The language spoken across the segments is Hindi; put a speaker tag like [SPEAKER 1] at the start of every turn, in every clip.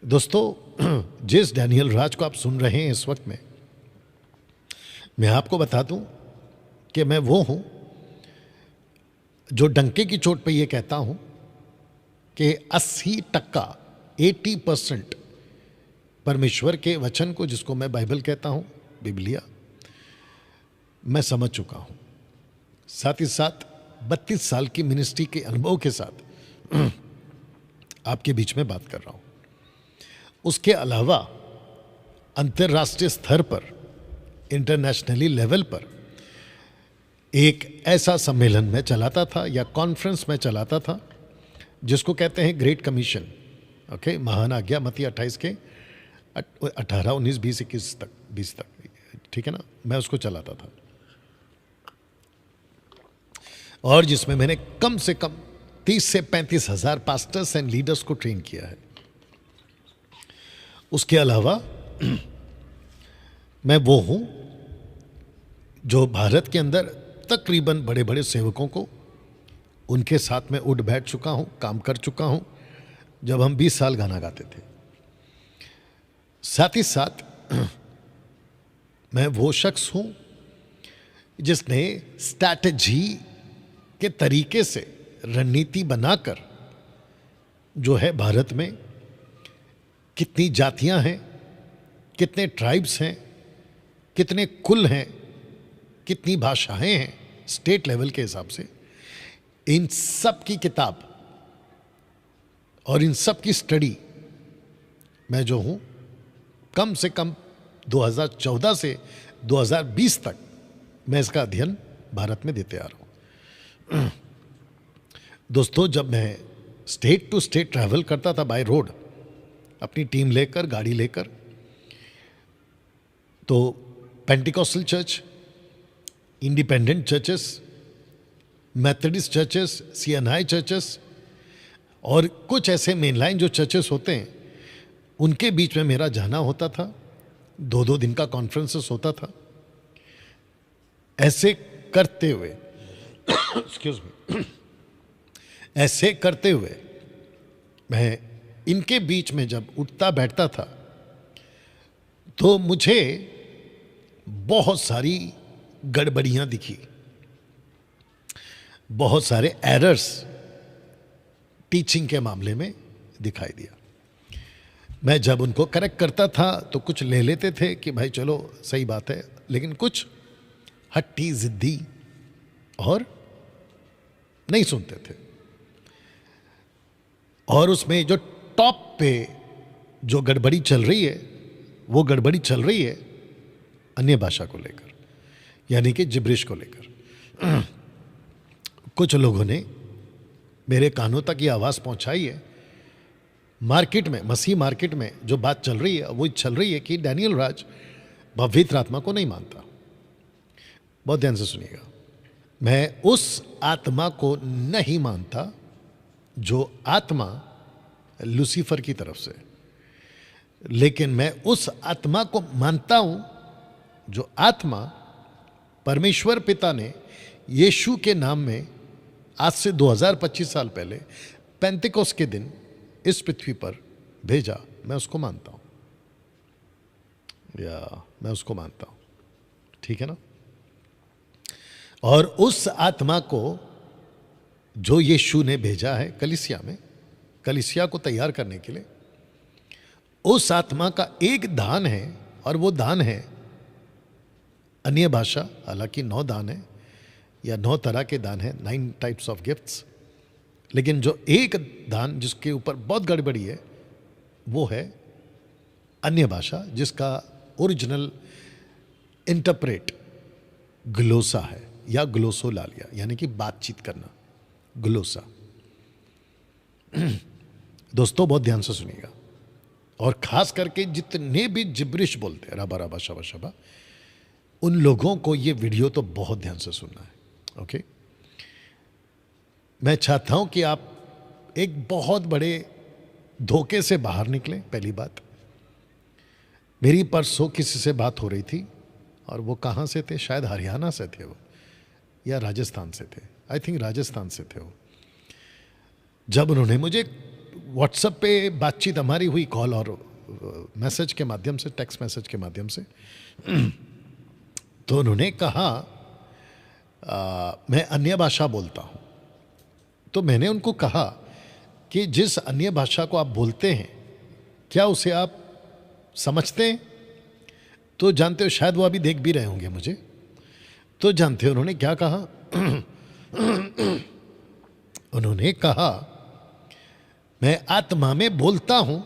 [SPEAKER 1] दोस्तों, जिस डैनियल राज को आप सुन रहे हैं इस वक्त में, मैं आपको बता दूं कि मैं वो हूं जो डंके की चोट पे ये कहता हूं कि 80% 80% परमेश्वर के वचन को, जिसको मैं बाइबल कहता हूं, बिबलिया, मैं समझ चुका हूं। साथ ही साथ 32 साल की मिनिस्ट्री के अनुभव के साथ आपके बीच में बात कर रहा हूं। उसके अलावा अंतर्राष्ट्रीय स्तर पर, इंटरनेशनली लेवल पर एक ऐसा सम्मेलन में चलाता था या कॉन्फ्रेंस में चलाता था जिसको कहते हैं ग्रेट कमीशन। ओके, महान आज्ञा मत्ती 28 के 18, 19, 20, 21 तक, 20 तक, ठीक है ना। मैं उसको चलाता था और जिसमें मैंने कम से कम 30 से 35 हज़ार पास्टर्स एंड लीडर्स को ट्रेन किया है। उसके अलावा मैं वो हूं जो भारत के अंदर तकरीबन बड़े बड़े सेवकों को उनके साथ में उठ बैठ चुका हूं, काम कर चुका हूं जब हम 20 साल गाना गाते थे। साथ ही साथ मैं वो शख्स हूं जिसने स्ट्रैटेजी के तरीके से रणनीति बनाकर जो है भारत में कितनी जातियां हैं, कितने ट्राइब्स हैं, कितने कुल हैं, कितनी भाषाएं हैं स्टेट लेवल के हिसाब से, इन सब की किताब और इन सब की स्टडी मैं जो हूं कम से कम 2014 से 2020 तक मैं इसका अध्ययन भारत में देते आ रहा हूं। दोस्तों, जब मैं स्टेट टू स्टेट ट्रैवल करता था बाय रोड, अपनी टीम लेकर, गाड़ी लेकर, तो Pentecostal church, independent churches, Methodist churches, CNI churches और कुछ ऐसे मेनलाइन जो चर्चेस होते हैं, उनके बीच में मेरा जाना होता था। 2-2 दिन का कॉन्फ्रेंसेस होता था। ऐसे करते हुए एक्सक्यूज मी, ऐसे करते हुए मैं इनके बीच में जब उठता बैठता था तो मुझे बहुत सारी गड़बड़ियां दिखी, बहुत सारे एरर्स टीचिंग के मामले में दिखाई दिया। मैं जब उनको करेक्ट करता था तो कुछ ले लेते थे कि भाई चलो सही बात है, लेकिन कुछ हट्टी जिद्दी और नहीं सुनते थे। और उसमें जो टॉप पे जो गड़बड़ी चल रही है, वो गड़बड़ी चल रही है अन्य भाषा को लेकर, यानी कि जिब्रिश को लेकर। कुछ लोगों ने मेरे कानों तक ये आवाज़ पहुंचाई है। मार्केट में, मसीह मार्केट में जो बात चल रही है वो चल रही है कि डैनियल राज पवित्र आत्मा को नहीं मानता। बहुत ध्यान से सुनिएगा, मैं उस आत्मा को नहीं मानता जो आत्मा लूसीफर की तरफ से, लेकिन मैं उस आत्मा को मानता हूं जो आत्मा परमेश्वर पिता ने यीशु के नाम में आज से 2025 साल पहले पेंतिकोस्त के दिन इस पृथ्वी पर भेजा। मैं उसको मानता हूं, या मैं उसको मानता हूं, ठीक है ना। और उस आत्मा को जो यीशु ने भेजा है कलीसिया में, कलीसिया को तैयार करने के लिए, उस आत्मा का एक दान है और वो दान है अन्य भाषा। हालांकि 9 दान है या 9 तरह के दान है, 9 टाइप्स ऑफ गिफ्ट्स, लेकिन जो एक दान जिसके ऊपर बहुत गड़बड़ी है वो है अन्य भाषा, जिसका ओरिजिनल इंटरप्रेट ग्लोसा है या ग्लोसोलालिया, यानी कि बातचीत करना, ग्लोसा। दोस्तों, बहुत ध्यान से सुनिएगा, और खास करके जितने भी जिब्रिश बोलते हैं, रबा रबा शबा शबा, उन लोगों को ये वीडियो तो बहुत ध्यान से सुनना है। ओके, मैं चाहता हूं कि आप एक बहुत बड़े धोखे से बाहर निकलें। पहली बात, मेरी परसों किसी से बात हो रही थी और वो कहाँ से थे, शायद हरियाणा से थे वो या राजस्थान से थे, आई थिंक राजस्थान से थे वो। जब उन्होंने मुझे व्हाट्सएप पे बातचीत हमारी हुई, कॉल और मैसेज के माध्यम से, टेक्स्ट मैसेज के माध्यम से। तो उन्होंने कहा मैं अन्य भाषा बोलता हूँ। तो मैंने उनको कहा कि जिस अन्य भाषा को आप बोलते हैं, क्या उसे आप समझते हैं? तो जानते हो, शायद वो अभी देख भी रहे होंगे मुझे। तो जानते हो उन्होंने क्या कहा? उन्होंने कहा मैं आत्मा में बोलता हूं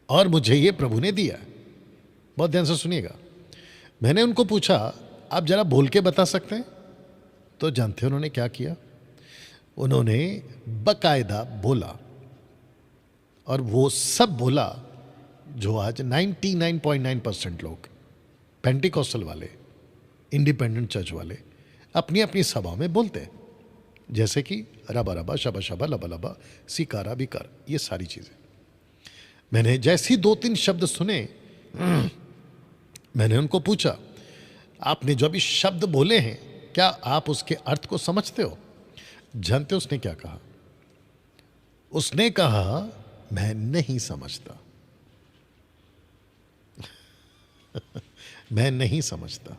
[SPEAKER 1] और मुझे ये प्रभु ने दिया। बहुत ध्यान से सुनिएगा। मैंने उनको पूछा आप जरा बोल के बता सकते हैं? तो जानते हो उन्होंने क्या किया? उन्होंने बकायदा बोला, और वो सब बोला जो आज 99.9% लोग, पेंटिकॉस्टल वाले, इंडिपेंडेंट चर्च वाले, अपनी अपनी सभाओं में बोलते हैं। जैसे कि रबा रबा, शबा शबा, लबा लबा, सिकारा बिकार, ये सारी चीजें। मैंने जैसी 2-3 शब्द सुने, मैंने उनको पूछा आपने जो अभी शब्द बोले हैं, क्या आप उसके अर्थ को समझते हो? जानते हो उसने क्या कहा? उसने कहा मैं नहीं समझता। मैं नहीं समझता।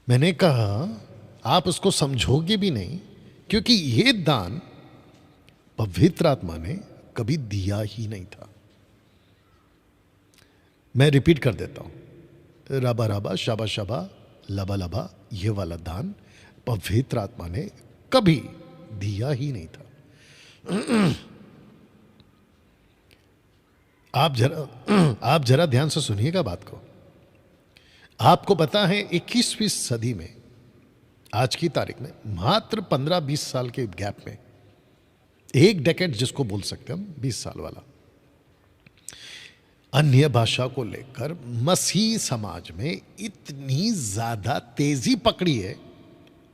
[SPEAKER 1] मैंने कहा आप उसको समझोगे भी नहीं, क्योंकि ये दान पवित्र आत्मा ने कभी दिया ही नहीं था। मैं रिपीट कर देता हूं, रबा रबा, शबा शबा, लबा लबा, ये वाला दान पवित्र आत्मा ने कभी दिया ही नहीं था। आप जरा ध्यान से सुनिएगा बात को। आपको पता है 21वीं सदी में, आज की तारीख में, मात्र 15-20 साल के गैप में, एक डेकेड जिसको बोल सकते हैं हम, 20 साल वाला, अन्य भाषा को लेकर मसीह समाज में इतनी ज्यादा तेजी पकड़ी है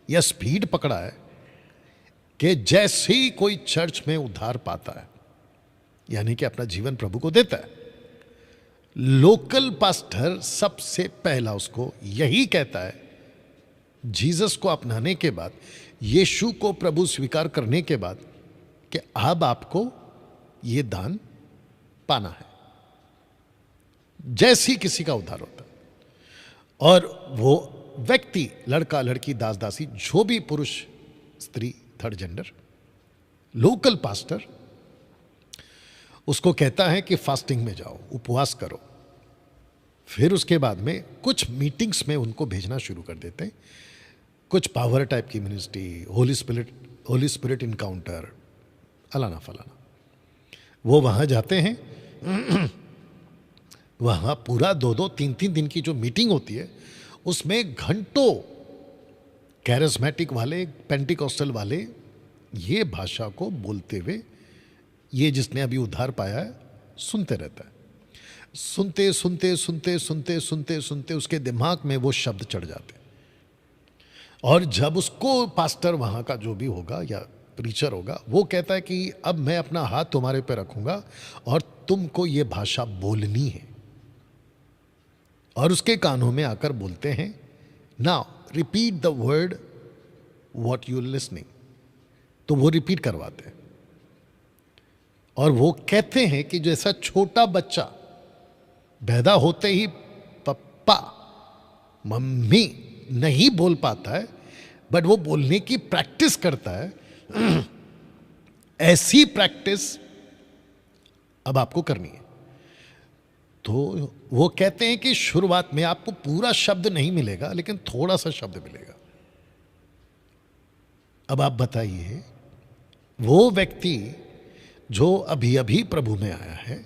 [SPEAKER 1] या स्पीड पकड़ा है कि जैसे ही कोई चर्च में उद्धार पाता है, यानी कि अपना जीवन प्रभु को देता है, लोकल पास्टर सबसे पहला उसको यही कहता है, जीसस को अपनाने के बाद, यीशु को प्रभु स्वीकार करने के बाद, कि अब आपको यह दान पाना है। जैसी किसी का उद्धार होता है, और वो व्यक्ति, लड़का लड़की, दास दासी, जो भी पुरुष स्त्री, थर्ड जेंडर, लोकल पास्टर उसको कहता है कि फास्टिंग में जाओ, उपवास करो। फिर उसके बाद में कुछ मीटिंग्स में उनको भेजना शुरू कर देते हैं, कुछ पावर टाइप की मिनिस्ट्री, होली स्पिरिट इनकाउंटर, अलाना फलाना। वो वहां जाते हैं, वहां पूरा 2-2, 3-3 दिन की जो मीटिंग होती है, उसमें घंटों कैरिस्मेटिक वाले, पेंटिकॉस्टल वाले ये भाषा को बोलते हुए, ये जिसने अभी उद्धार पाया है सुनते रहता है। सुनते सुनते सुनते सुनते सुनते सुनते उसके दिमाग में वो शब्द चढ़ जाते हैं, और जब उसको पास्टर वहां का जो भी होगा या प्रीचर होगा, वो कहता है कि अब मैं अपना हाथ तुम्हारे पे रखूंगा और तुमको ये भाषा बोलनी है, और उसके कानों में आकर बोलते हैं, now repeat the word what you listening. तो वो रिपीट करवाते हैं, और वो कहते हैं कि जैसा छोटा बच्चा पैदा होते ही पप्पा मम्मी नहीं बोल पाता है, बट वो बोलने की प्रैक्टिस करता है, ऐसी प्रैक्टिस अब आपको करनी है। तो वो कहते हैं कि शुरुआत में आपको पूरा शब्द नहीं मिलेगा, लेकिन थोड़ा सा शब्द मिलेगा। अब आप बताइए, वो व्यक्ति जो अभी अभी प्रभु में आया है,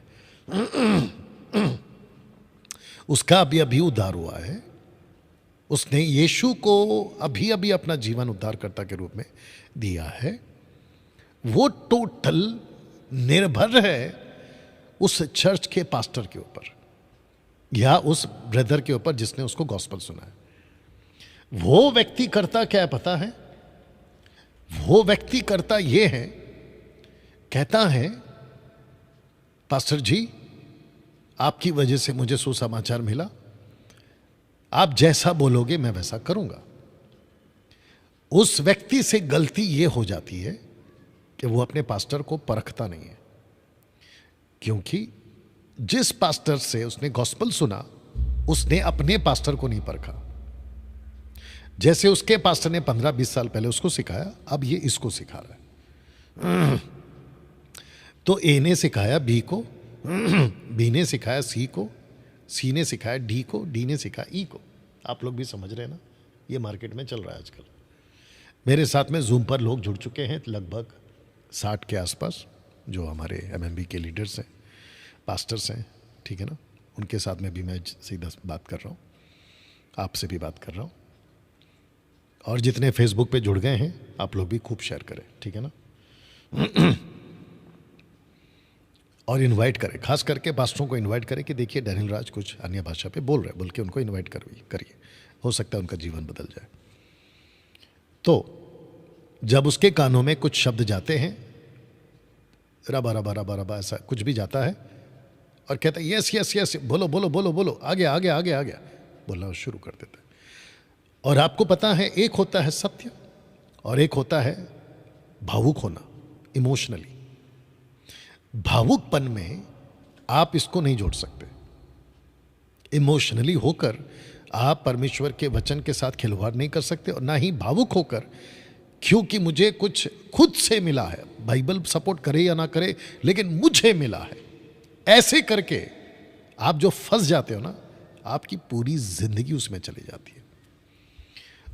[SPEAKER 1] उसका अभी अभी उद्धार हुआ है, उसने यीशु को अभी अभी अपना जीवन उद्धारकर्ता के रूप में दिया है, वो टोटल निर्भर है उस चर्च के पास्टर के ऊपर या उस ब्रदर के ऊपर जिसने उसको गॉस्पेल सुना है। वो व्यक्ति करता क्या है पता है? वो व्यक्ति करता ये है, कहता है पास्टर जी आपकी वजह से मुझे सुसमाचार मिला, आप जैसा बोलोगे मैं वैसा करूंगा। उस व्यक्ति से गलती ये हो जाती है कि वो अपने पास्टर को परखता नहीं है, क्योंकि जिस पास्टर से उसने गॉस्पल सुना उसने अपने पास्टर को नहीं परखा। जैसे उसके पास्टर ने 15-20 साल पहले उसको सिखाया, अब ये इसको सिखा रहा है। तो ए ने सिखाया बी को, बी ने सिखाया सी को, सी ने सिखाया डी को, डी ने सिखाया ई को। आप लोग भी समझ रहे हैं ना, ये मार्केट में चल रहा है आजकल। मेरे साथ में जूम पर लोग जुड़ चुके हैं लगभग 60 के आसपास, जो हमारे एमएमबी के लीडर्स हैं, पास्टर्स हैं, ठीक है ना। उनके साथ में भी मैं सीधा बात कर रहा हूँ, आपसे भी बात कर रहा हूँ। और जितने फेसबुक पे जुड़ गए हैं आप लोग भी खूब शेयर करें, ठीक है ना। और इनवाइट करें, खास करके पास्टरों को इनवाइट करें कि देखिए डैनियल राज कुछ अन्य भाषा पे बोल रहे हैं, बोल के उनको इनवाइट करिए, हो सकता है उनका जीवन बदल जाए। तो जब उसके कानों में कुछ शब्द जाते हैं, रबा रबा रबा रबा ऐसा कुछ भी जाता है, और कहता है यस यस यस, बोलो बोलो बोलो बोलो, आगे आगे आगे आगे बोलना शुरू कर देता है। और आपको पता है, एक होता है सत्य और एक होता है भावुक होना, इमोशनली। भावुकपन में आप इसको नहीं जोड़ सकते। इमोशनली होकर आप परमेश्वर के वचन के साथ खिलवाड़ नहीं कर सकते, और ना ही भावुक होकर क्योंकि मुझे कुछ खुद से मिला है, बाइबल सपोर्ट करे या ना करे लेकिन मुझे मिला है, ऐसे करके आप जो फंस जाते हो ना, आपकी पूरी जिंदगी उसमें चली जाती है।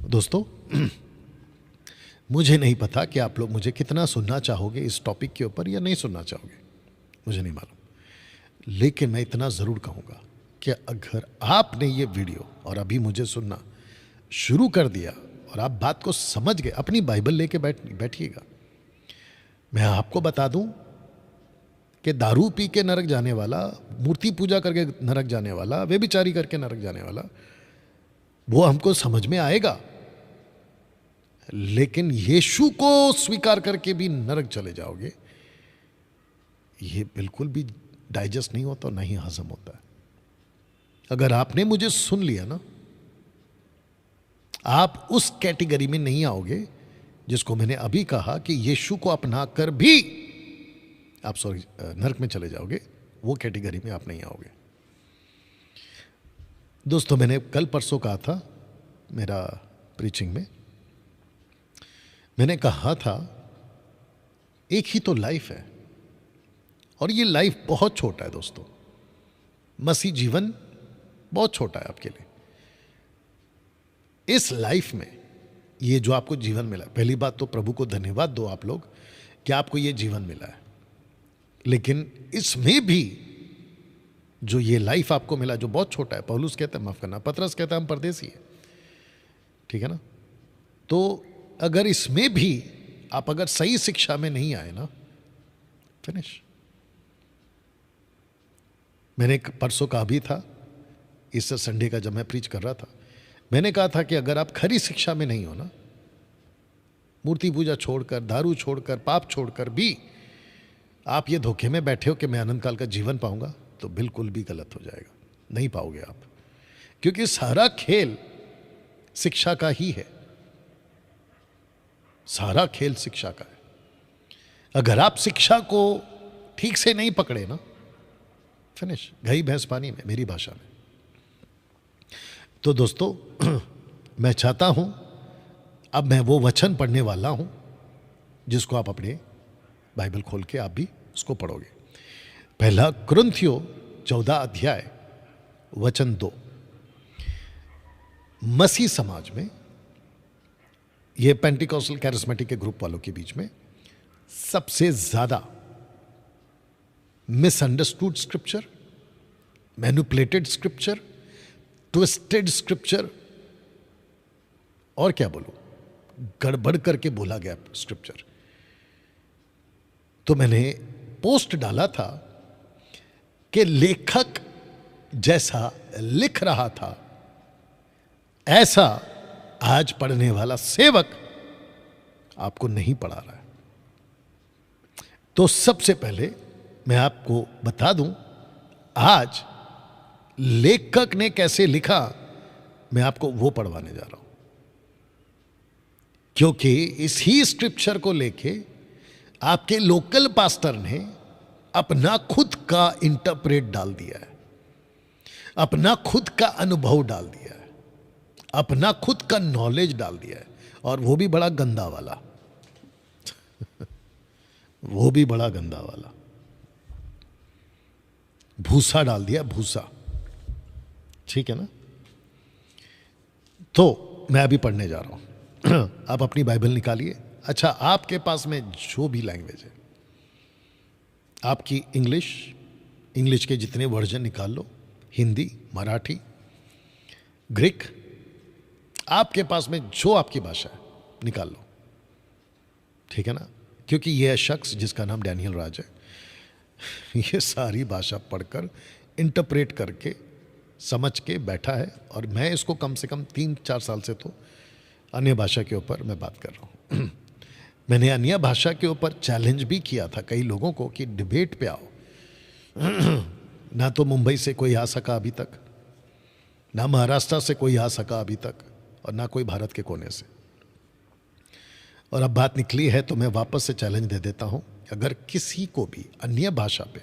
[SPEAKER 1] दोस्तों, मुझे नहीं पता कि आप लोग मुझे कितना सुनना चाहोगे इस टॉपिक के ऊपर या नहीं सुनना चाहोगे, मुझे नहीं मालूम। लेकिन मैं इतना ज़रूर कहूँगा कि अगर आपने ये वीडियो और अभी मुझे सुनना शुरू कर दिया और आप बात को समझ गए, अपनी बाइबल लेके बैठिएगा। मैं आपको बता दूं कि दारू पी के नरक जाने वाला, मूर्ति पूजा करके नरक जाने वाला, व्यभिचारी करके नरक जाने वाला, वो हमको समझ में आएगा। लेकिन यीशु को स्वीकार करके भी नरक चले जाओगे, ये बिल्कुल भी डाइजेस्ट नहीं होता, नहीं हजम होता है। अगर आपने मुझे सुन लिया ना, आप उस कैटेगरी में नहीं आओगे जिसको मैंने अभी कहा कि यीशु को अपना कर भी आप नरक में चले जाओगे, वो कैटेगरी में आप नहीं आओगे। दोस्तों, मैंने कल परसों कहा था मेरा प्रीचिंग में, मैंने कहा था एक ही तो लाइफ है और ये लाइफ बहुत छोटा है दोस्तों। मसीह जीवन बहुत छोटा है आपके लिए। इस लाइफ में ये जो आपको जीवन मिला, पहली बात तो प्रभु को धन्यवाद दो आप लोग कि आपको ये जीवन मिला है। लेकिन इसमें भी जो ये लाइफ आपको मिला जो बहुत छोटा है, पौलुस कहता है, माफ करना, पतरस कहता है हम परदेसी है, ठीक है ना। तो अगर इसमें भी आप अगर सही शिक्षा में नहीं आए ना, फिनिश। मैंने परसों कहा भी था, इस संडे का जब मैं प्रीच कर रहा था, मैंने कहा था कि अगर आप खरी शिक्षा में नहीं हो ना, मूर्ति पूजा छोड़कर, दारू छोड़कर, पाप छोड़कर भी आप ये धोखे में बैठे हो कि मैं अनंत काल का जीवन पाऊंगा, तो बिल्कुल भी गलत हो जाएगा, नहीं पाओगे आप। क्योंकि सारा खेल शिक्षा का ही है, सारा खेल शिक्षा का है। अगर आप शिक्षा को ठीक से नहीं पकड़े ना, फिनिश, गई भैंस पानी में, मेरी भाषा में। तो दोस्तों, मैं चाहता हूं, अब मैं वो वचन पढ़ने वाला हूं जिसको आप अपने बाइबल खोल के आप भी उसको पढ़ोगे। पहला कुरिन्थियों 14 अध्याय वचन 2। मसीह समाज में, ये पेंटिकॉस्टल कैरिस्मेटिक के ग्रुप वालों के बीच में सबसे ज्यादा misunderstood scripture, manipulated scripture, twisted scripture, और क्या बोलूं, गड़बड़ करके बोला गया स्क्रिप्चर। तो मैंने पोस्ट डाला था कि लेखक जैसा लिख रहा था, ऐसा आज पढ़ने वाला सेवक आपको नहीं पढ़ा रहा है। तो सबसे पहले मैं आपको बता दूं, आज लेखक ने कैसे लिखा, मैं आपको वो पढ़वाने जा रहा हूं। क्योंकि इस ही स्क्रिप्चर को लेके आपके लोकल पास्टर ने अपना खुद का इंटरप्रेट डाल दिया है, अपना खुद का अनुभव डाल दिया है, अपना खुद का नॉलेज डाल दिया है, और वो भी बड़ा गंदा वाला वो भी बड़ा गंदा वाला भूसा डाल दिया, भूसा। ठीक है ना? तो मैं अभी पढ़ने जा रहा हूं आप अपनी बाइबल निकालिए। अच्छा, आपके पास में जो भी लैंग्वेज है, आपकी इंग्लिश के जितने वर्जन निकाल लो, हिंदी, मराठी, ग्रीक, आपके पास में जो आपकी भाषा है निकाल लो। ठीक है ना? क्योंकि यह शख्स जिसका नाम डैनियल राज है, ये सारी भाषा पढ़कर इंटरप्रेट करके समझ के बैठा है, और मैं इसको कम से कम 3-4 साल से तो अन्य भाषा के ऊपर मैं बात कर रहा हूँ। मैंने अन्य भाषा के ऊपर चैलेंज भी किया था कई लोगों को कि डिबेट पे आओ। ना तो मुंबई से कोई आ सका अभी तक, ना महाराष्ट्र से कोई आ सका अभी तक, और ना कोई भारत के कोने से। और अब बात निकली है तो मैं वापस से चैलेंज दे देता हूं, अगर किसी को भी अन्य भाषा पे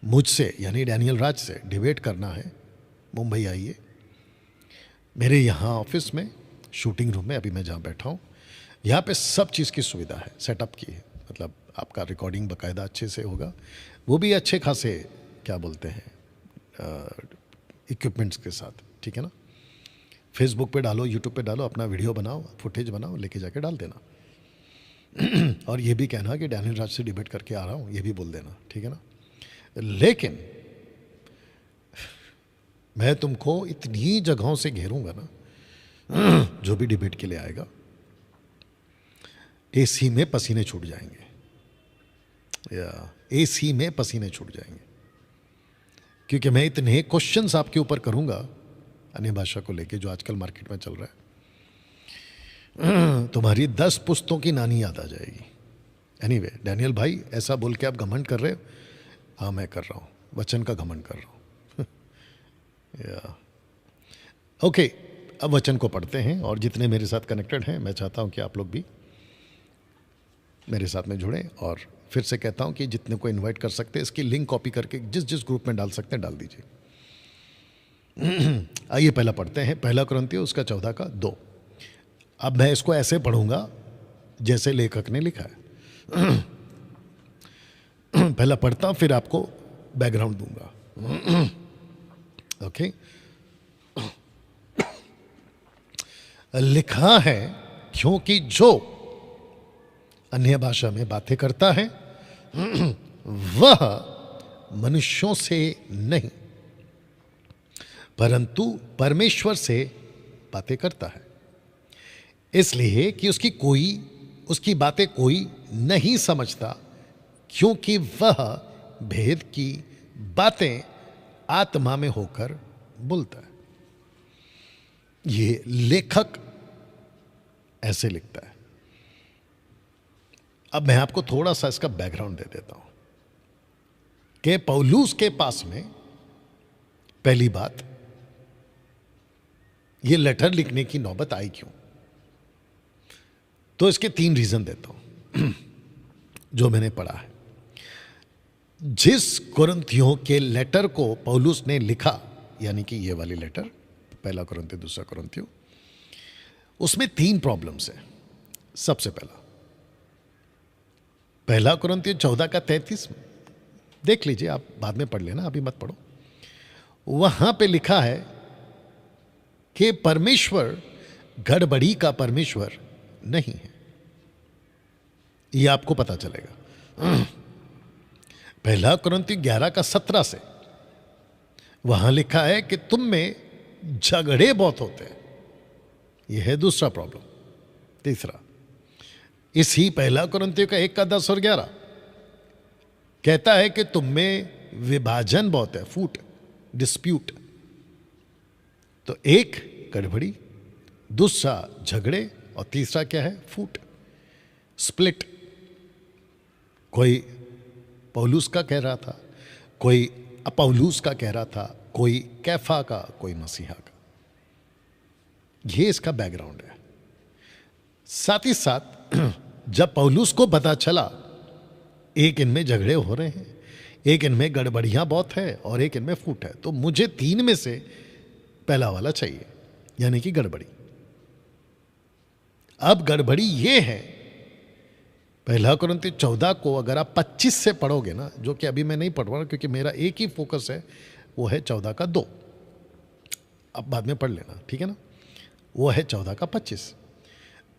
[SPEAKER 1] मुझसे यानी डैनियल राज से डिबेट करना है, मुंबई आइए। मेरे यहाँ ऑफिस में, शूटिंग रूम में, अभी मैं जहाँ बैठा हूँ, यहाँ पे सब चीज़ की सुविधा है, सेटअप की है। मतलब आपका रिकॉर्डिंग बाकायदा अच्छे से होगा, वो भी अच्छे खासे क्या बोलते हैं इक्विपमेंट्स के साथ। ठीक है ना? फेसबुक पे डालो, यूट्यूब पे डालो, अपना वीडियो बनाओ, फुटेज बनाओ, लेके जाके डाल देना। और ये भी कहना कि डैनियल राज से डिबेट करके आ रहा हूँ, ये भी बोल देना। ठीक है ना? लेकिन मैं तुमको इतनी जगहों से घेरूंगा ना, जो भी डिबेट के लिए आएगा एसी में पसीने छूट जाएंगे, या एसी में पसीने छूट जाएंगे, क्योंकि मैं इतने क्वेश्चंस आपके ऊपर करूंगा अन्य भाषा को लेके जो आजकल मार्केट में चल रहा है। तुम्हारी 10 पुस्तों की नानी याद आ जाएगी। एनीवे, डैनियल भाई ऐसा बोल के आप घमंड कर रहे हो? हाँ, मैं कर रहा हूँ, वचन का घमंड कर रहा हूँ। या ओके, अब वचन को पढ़ते हैं, और जितने मेरे साथ कनेक्टेड हैं, मैं चाहता हूँ कि आप लोग भी मेरे साथ में जुड़ें। और फिर से कहता हूँ कि जितने को इनवाइट कर सकते हैं, इसकी लिंक कॉपी करके जिस जिस ग्रुप में डाल सकते हैं डाल दीजिए। आइए पहला पढ़ते हैं, 1 कुरिन्थियों उसका 14 का 2। अब मैं इसको ऐसे पढ़ूंगा जैसे लेखक ने लिखा है। पहला पढ़ता हूं, फिर आपको बैकग्राउंड दूंगा। ओके? लिखा है, क्योंकि जो अन्य भाषा में बातें करता है वह मनुष्यों से नहीं परंतु परमेश्वर से बातें करता है, इसलिए कि उसकी बातें कोई नहीं समझता, क्योंकि वह भेद की बातें आत्मा में होकर बोलता है। ये लेखक ऐसे लिखता है। अब मैं आपको थोड़ा सा इसका बैकग्राउंड दे देता हूं कि पौलुस के पास में पहली बात ये लेटर लिखने की नौबत आई क्यों, तो इसके 3 रीजन देता हूं जो मैंने पढ़ा है। जिस कुरिन्थियों के लेटर को पौलुस ने लिखा, यानी कि ये वाली लेटर 1 कुरिन्थियों 2 कुरिन्थियों, उसमें 3 प्रॉब्लम्स हैं। सबसे पहला 1 कुरिन्थियों 14 का 33 देख लीजिए, आप बाद में पढ़ लेना, अभी मत पढ़ो। वहां पे लिखा है कि परमेश्वर गड़बड़ी का परमेश्वर नहीं है। ये आपको पता चलेगा 1 कुरिन्थियों 11 का 17 से। वहां लिखा है कि तुम में झगड़े बहुत होते हैं। यह है दूसरा प्रॉब्लम। तीसरा, इसी 1 कुरिन्थियों का 1 का 10 और 11 कहता है कि तुम में विभाजन बहुत है, फूट, डिस्प्यूट। तो एक गड़बड़ी, दूसरा झगड़े, और तीसरा क्या है? फूट, स्प्लिट। कोई पौलुस का कह रहा था, कोई अपौलुस का कह रहा था, कोई कैफा का, कोई मसीहा का। ये इसका बैकग्राउंड है। साथ ही साथ जब पौलुस को पता चला एक इनमें झगड़े हो रहे हैं, एक इनमें गड़बड़ियां बहुत है और एक इनमें फूट है, तो मुझे तीन में से पहला वाला चाहिए, यानी कि गड़बड़ी। अब गड़बड़ी ये है, पहला कुरिन्थियों 14 को अगर आप 25 से पढ़ोगे ना, जो कि अभी मैं नहीं पढ़ रहा क्योंकि मेरा एक ही फोकस है, वो है 14 का 2, अब बाद में पढ़ लेना, ठीक है ना। वो है 14 का 25।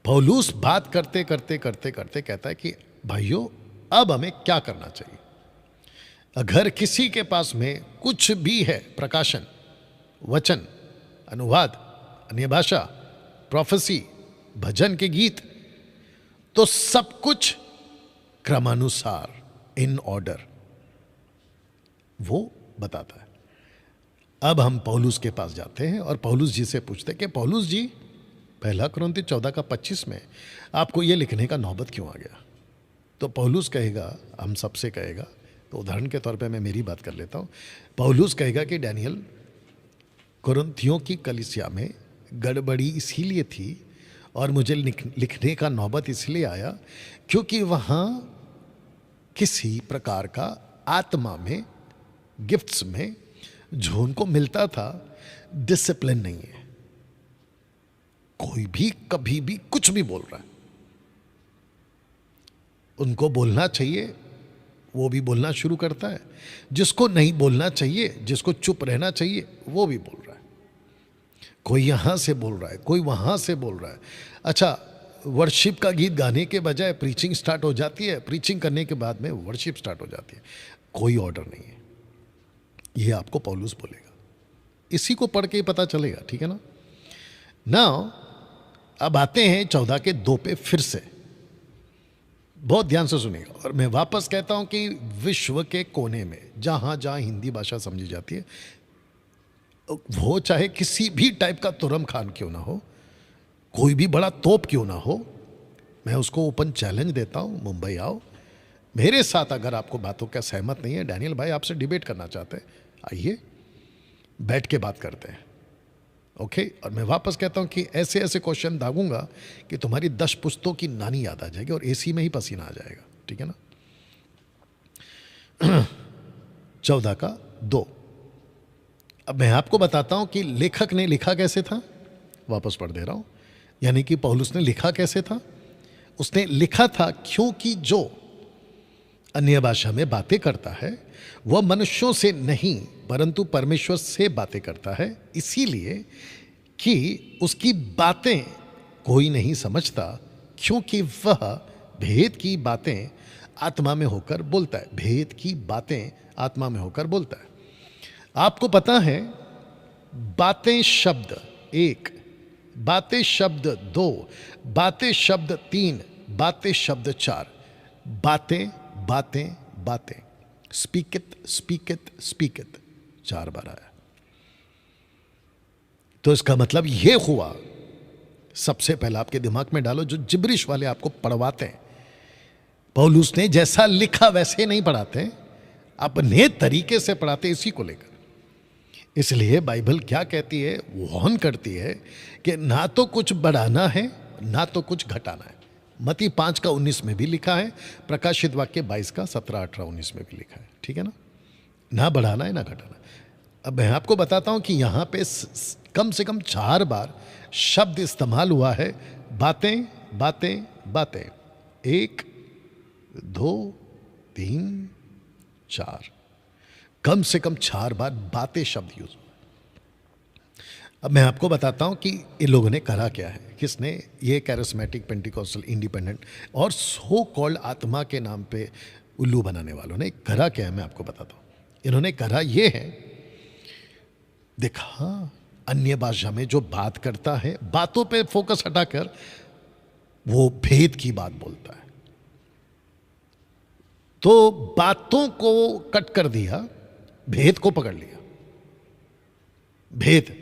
[SPEAKER 1] पौलुस बात करते करते करते करते कहता है कि भाइयों अब हमें क्या करना चाहिए। अगर किसी के पास में कुछ भी है, प्रकाशन, वचन, अनुवाद, अन्य भाषा, प्रोफेसी, भजन के गीत, तो सब कुछ क्रमानुसार, इन ऑर्डर, वो बताता है। अब हम पौलुस के पास जाते हैं और पौलुस जी से पूछते हैं कि पौलुस जी, पहला कुरिन्थियों 14 का 25 में आपको ये लिखने का नौबत क्यों आ गया। तो पौलुस कहेगा, हम सबसे कहेगा, तो उदाहरण के तौर पे मैं मेरी बात कर लेता हूँ। पौलुस कहेगा कि डैनियल, कुरिन्थियों की कलीसिया में गड़बड़ी इसीलिए थी और मुझे लिखने का नौबत इसलिए आया क्योंकि वहाँ किसी प्रकार का आत्मा में, गिफ्ट्स में जो उनको मिलता था, डिसिप्लिन नहीं है। कोई भी कभी भी कुछ भी बोल रहा है, उनको बोलना चाहिए वो भी बोलना शुरू करता है, जिसको नहीं बोलना चाहिए, जिसको चुप रहना चाहिए, वो भी बोल रहा है। कोई यहां से बोल रहा है, कोई वहां से बोल रहा है। अच्छा, वर्शिप का गीत गाने के बजाय प्रीचिंग स्टार्ट हो जाती है, प्रीचिंग करने के बाद में वर्शिप स्टार्ट हो जाती है। कोई ऑर्डर नहीं है, ये आपको पौलुस बोलेगा, इसी को पढ़ के ही पता चलेगा, ठीक है ना। नाउ अब आते हैं 14 के 2 पे फिर से, बहुत ध्यान से सुनिएगा। और मैं वापस कहता हूं कि विश्व के कोने में जहां जहां हिंदी भाषा समझी जाती है, वो चाहे किसी भी टाइप का तुरम खान क्यों ना हो, कोई भी बड़ा तोप क्यों ना हो, मैं उसको ओपन चैलेंज देता हूं, मुंबई आओ मेरे साथ। अगर आपको बातों का सहमत नहीं है, डैनियल भाई आपसे डिबेट करना चाहते हैं, आइए बैठ के बात करते हैं, ओके। और मैं वापस कहता हूं कि ऐसे ऐसे क्वेश्चन दागूंगा कि तुम्हारी 10 पुस्तों की नानी याद आ जाएगी और एसी में ही पसीना आ जाएगा, ठीक है ना। 14 का 2। अब मैं आपको बताता हूं कि लेखक ने लिखा कैसे था, वापस पढ़ दे रहा हूं। यानी कि पौलुस ने लिखा कैसे था। उसने लिखा था क्योंकि जो अन्य भाषा में बातें करता है वह मनुष्यों से नहीं परंतु परमेश्वर से बातें करता है, इसीलिए कि उसकी बातें कोई नहीं समझता, क्योंकि वह भेद की बातें आत्मा में होकर बोलता है। भेद की बातें आत्मा में होकर बोलता है। आपको पता है, बातें शब्द 1, बातें शब्द 2, बातें शब्द 3, बातें शब्द 4, बातें बातें बातें, स्पीकित स्पीकित स्पीकित 4 बार आया। तो इसका मतलब यह हुआ, सबसे पहला आपके दिमाग में डालो, जो जिब्रिश वाले आपको पढ़वाते हैं, पौलुस ने जैसा लिखा वैसे नहीं पढ़ाते, अपने तरीके से पढ़ाते, इसी को लेकर। इसलिए बाइबल क्या कहती है, वार्न करती है कि ना तो कुछ बढ़ाना है ना तो कुछ घटाना है। मत्ती 5 का 19 में भी लिखा है, प्रकाशित वाक्य 22 का 17, 18, 19 में भी लिखा है, ठीक है ना। ना बढ़ाना है ना घटाना। अब मैं आपको बताता हूं कि यहां पे कम से कम 4 बार शब्द इस्तेमाल हुआ है, बातें बातें बातें। 1 2 3 4, कम से कम 4 बार बातें शब्द यूज हुआ। अब मैं आपको बताता हूं कि इन लोगों ने करा क्या है। किसने, ये कैरिस्मेटिक, पेंटिकॉस्टल, इंडिपेंडेंट और सो कॉल्ड आत्मा के नाम पे उल्लू बनाने वालों ने करा क्या है, मैं आपको बताता हूं। इन्होंने करा ये है, देखा अन्य भाषा में जो बात करता है, बातों पे फोकस हटाकर वो भेद की बात बोलता है, तो बातों को कट कर दिया, भेद को पकड़ लिया। भेद,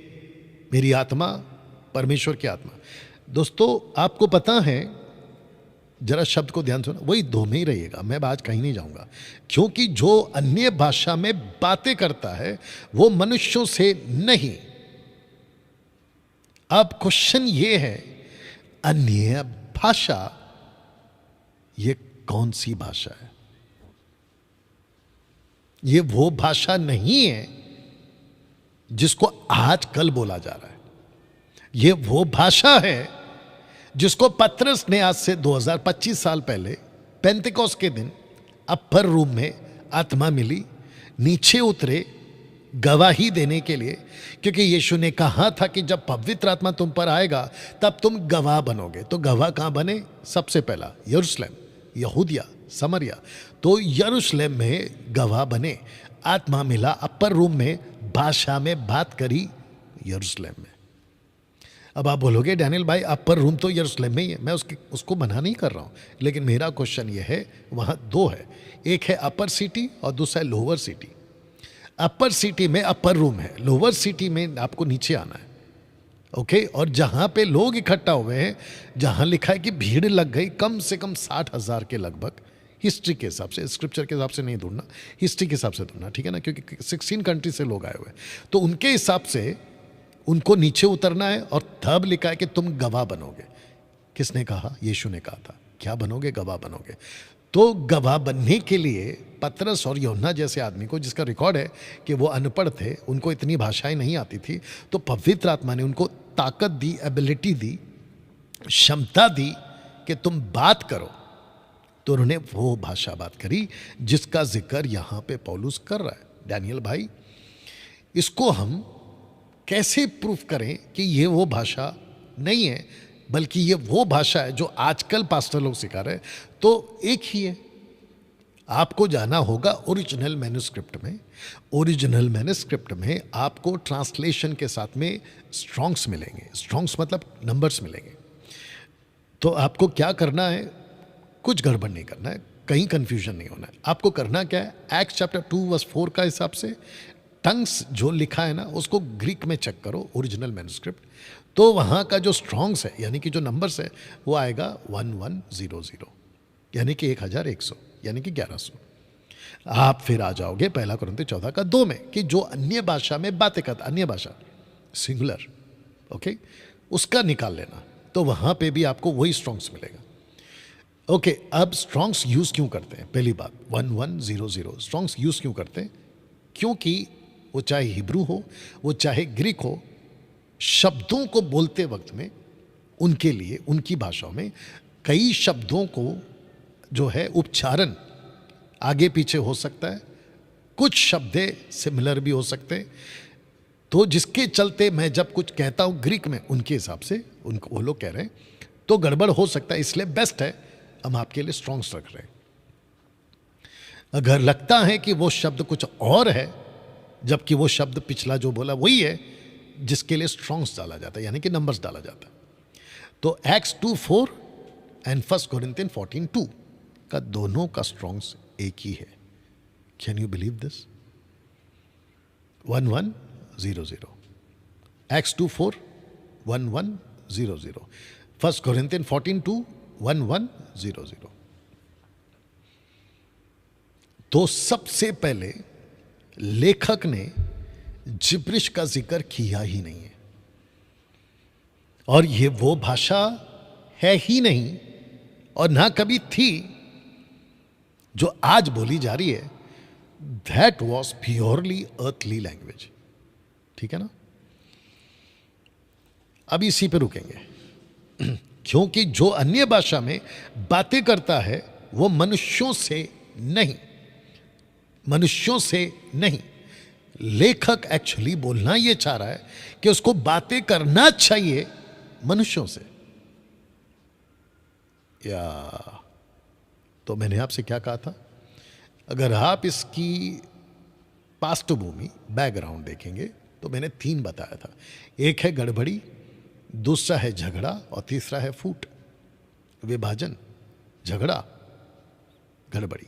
[SPEAKER 1] मेरी आत्मा, परमेश्वर की आत्मा। दोस्तों आपको पता है, जरा शब्द को ध्यान सुनो, वही 2 में ही रहिएगा, मैं आज कहीं नहीं जाऊंगा। क्योंकि जो अन्य भाषा में बातें करता है वो मनुष्यों से नहीं। अब क्वेश्चन ये है, अन्य भाषा ये कौन सी भाषा है? ये वो भाषा नहीं है जिसको आजकल बोला जा रहा है। ये वो भाषा है जिसको पतरस ने आज से 2025 साल पहले पेंतिकोस्त के दिन अपर रूम में आत्मा मिली, नीचे उतरे गवाही देने के लिए, क्योंकि यीशु ने कहा था कि जब पवित्र आत्मा तुम पर आएगा तब तुम गवाह बनोगे। तो गवाह कहां बने? सबसे पहला यरूशलेम, यहूदिया, समरिया। तो यरूशलेम में गवाह बने, आत्मा मिला, अपर रूम में भाषा में बात करी यरूशलेम में। अब आप बोलोगे डैनियल भाई अपर रूम तो यरूशलेम में ही है, मैं उसको मना नहीं कर रहा हूं, लेकिन मेरा क्वेश्चन ये है, वहां दो है, एक है अपर सिटी और दूसरा है लोअर सिटी। अपर सिटी में अपर रूम है, लोअर सिटी में आपको नीचे आना है, ओके। और जहां पे लोग इकट्ठा हुए हैं, जहां लिखा है कि भीड़ लग गई कम से कम 60,000 के लगभग, हिस्ट्री के हिसाब से, स्क्रिप्चर के हिसाब से नहीं ढूंढना, हिस्ट्री के हिसाब से ढूंढना, ठीक है ना, क्योंकि 16 कंट्री से लोग आए हुए हैं, तो उनके हिसाब से उनको नीचे उतरना है। और तब लिखा है कि तुम गवाह बनोगे। किसने कहा? यीशु ने कहा था। क्या बनोगे? गवाह बनोगे। तो गवाह बनने के लिए पतरस और यूहन्ना जैसे आदमी को, जिसका रिकॉर्ड है कि वो अनपढ़ थे, उनको इतनी भाषाएं नहीं आती थी, तो पवित्र आत्मा ने उनको ताकत दी, एबिलिटी दी, क्षमता दी कि तुम बात करो। तो उन्होंने वो भाषा बात करी जिसका जिक्र यहां पे पौलुस कर रहा है। डैनियल भाई, इसको हम कैसे प्रूफ करें कि ये वो भाषा नहीं है, बल्कि ये वो भाषा है जो आजकल पास्टर लोग सिखा रहे हैं? तो एक ही है, आपको जाना होगा ओरिजिनल मैन्युस्क्रिप्ट में। ओरिजिनल मैन्युस्क्रिप्ट में आपको ट्रांसलेशन के साथ में स्ट्रॉन्ग्स मिलेंगे। स्ट्रॉन्ग्स मतलब नंबर्स मिलेंगे। तो आपको क्या करना है? कुछ गड़बड़ नहीं करना है, कहीं कंफ्यूजन नहीं होना है। आपको करना क्या है? एक्ट चैप्टर 2:4 का हिसाब से टंग्स जो लिखा है ना, उसको ग्रीक में चेक करो, ओरिजिनल मैन्युस्क्रिप्ट। तो वहाँ का जो स्ट्रॉन्ग्स है, यानी कि जो नंबर्स है, वो आएगा 1100, यानी कि 1100, यानी कि 1100। आप फिर आ जाओगे 1 कुरिन्थियों 14 का 2 में, कि जो अन्य भाषा में बातें करता, अन्य भाषा सिंगुलर, ओके, उसका निकाल लेना। तो वहाँ पे भी आपको वही स्ट्रॉन्ग्स मिलेगा, ओके। अब स्ट्रॉन्ग्स यूज़ क्यों करते हैं? पहली बात, 1100 स्ट्रॉन्ग्स यूज़ क्यों करते हैं? क्योंकि वो चाहे हिब्रू हो, वो चाहे ग्रीक हो, शब्दों को बोलते वक्त में उनके लिए, उनकी भाषाओं में कई शब्दों को जो है उच्चारण आगे पीछे हो सकता है, कुछ शब्द सिमिलर भी हो सकते हैं। तो जिसके चलते मैं जब कुछ कहता हूं ग्रीक में, उनके हिसाब से उनको वो लोग कह रहे हैं, तो गड़बड़ हो सकता है। इसलिए बेस्ट है हम आपके लिए स्ट्रॉन्ग्स रख रहे हैं। अगर लगता है कि वो शब्द कुछ और है, जबकि वो शब्द पिछला जो बोला वही है, जिसके लिए स्ट्रॉन्ग्स डाला जाता है, यानी कि नंबर्स डाला जाता है। तो एक्ट्स 2:4 एंड 1 कोरिन्थियन 14:2 का दोनों का स्ट्रॉन्ग्स एक ही है। Can you believe this? 1100, acts 2:4 1100, 1 Corinthian 14:2 1100। तो सबसे पहले लेखक ने जिब्रिश का जिक्र किया ही नहीं है, और ये वो भाषा है ही नहीं, और ना कभी थी जो आज बोली जा रही है। That was purely earthly language, ठीक है ना। अब इसी पे रुकेंगे, क्योंकि जो अन्य भाषा में बातें करता है वो मनुष्यों से नहीं, मनुष्यों से नहीं। लेखक एक्चुअली बोलना यह चाह रहा है कि उसको बातें करना चाहिए मनुष्यों से। या तो मैंने आपसे क्या कहा था? अगर आप इसकी पार्श्वभूमि, बैकग्राउंड देखेंगे तो मैंने 3 बताया था। एक है गड़बड़ी, दूसरा है झगड़ा, और तीसरा है फूट, विभाजन, झगड़ा, गड़बड़ी।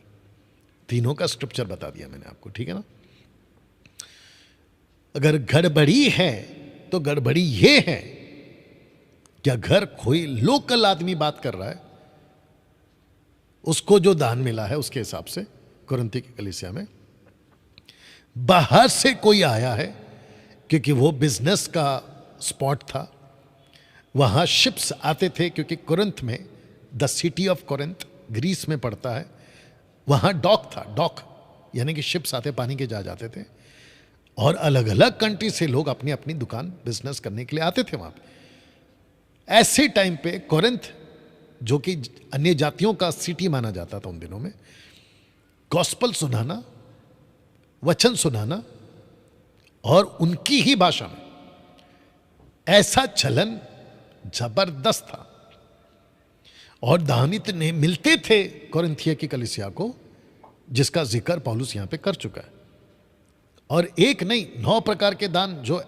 [SPEAKER 1] तीनों का स्क्रिप्चर बता दिया मैंने आपको, ठीक है ना। अगर गड़बड़ी है तो गड़बड़ी ये है कि अगर कोई लोकल आदमी बात कर रहा है, उसको जो दान मिला है उसके हिसाब से कुरिन्थी की कलीसिया में, बाहर से कोई आया है क्योंकि वो बिजनेस का स्पॉट था, वहां शिप्स आते थे, क्योंकि कुरिन्थ में the city of Corinth Greece में पड़ता है, वहाँ डॉक था। डॉक यानी कि शिप्स आते, पानी के जहाज आते थे, और अलग अलग कंट्री से लोग अपनी अपनी दुकान बिजनेस करने के लिए आते थे वहाँ पे। ऐसे टाइम पे कोरिन्थ, जो कि अन्य जातियों का सिटी माना जाता था उन दिनों में, गॉस्पल सुनाना, वचन सुनाना और उनकी ही भाषा में, ऐसा चलन जबरदस्त था। और दान इतने मिलते थे कोरिन्थिया की कलीसिया को, जिसका जिक्र पौलुस यहां पे कर चुका है। और एक नहीं, 9 प्रकार के दान जो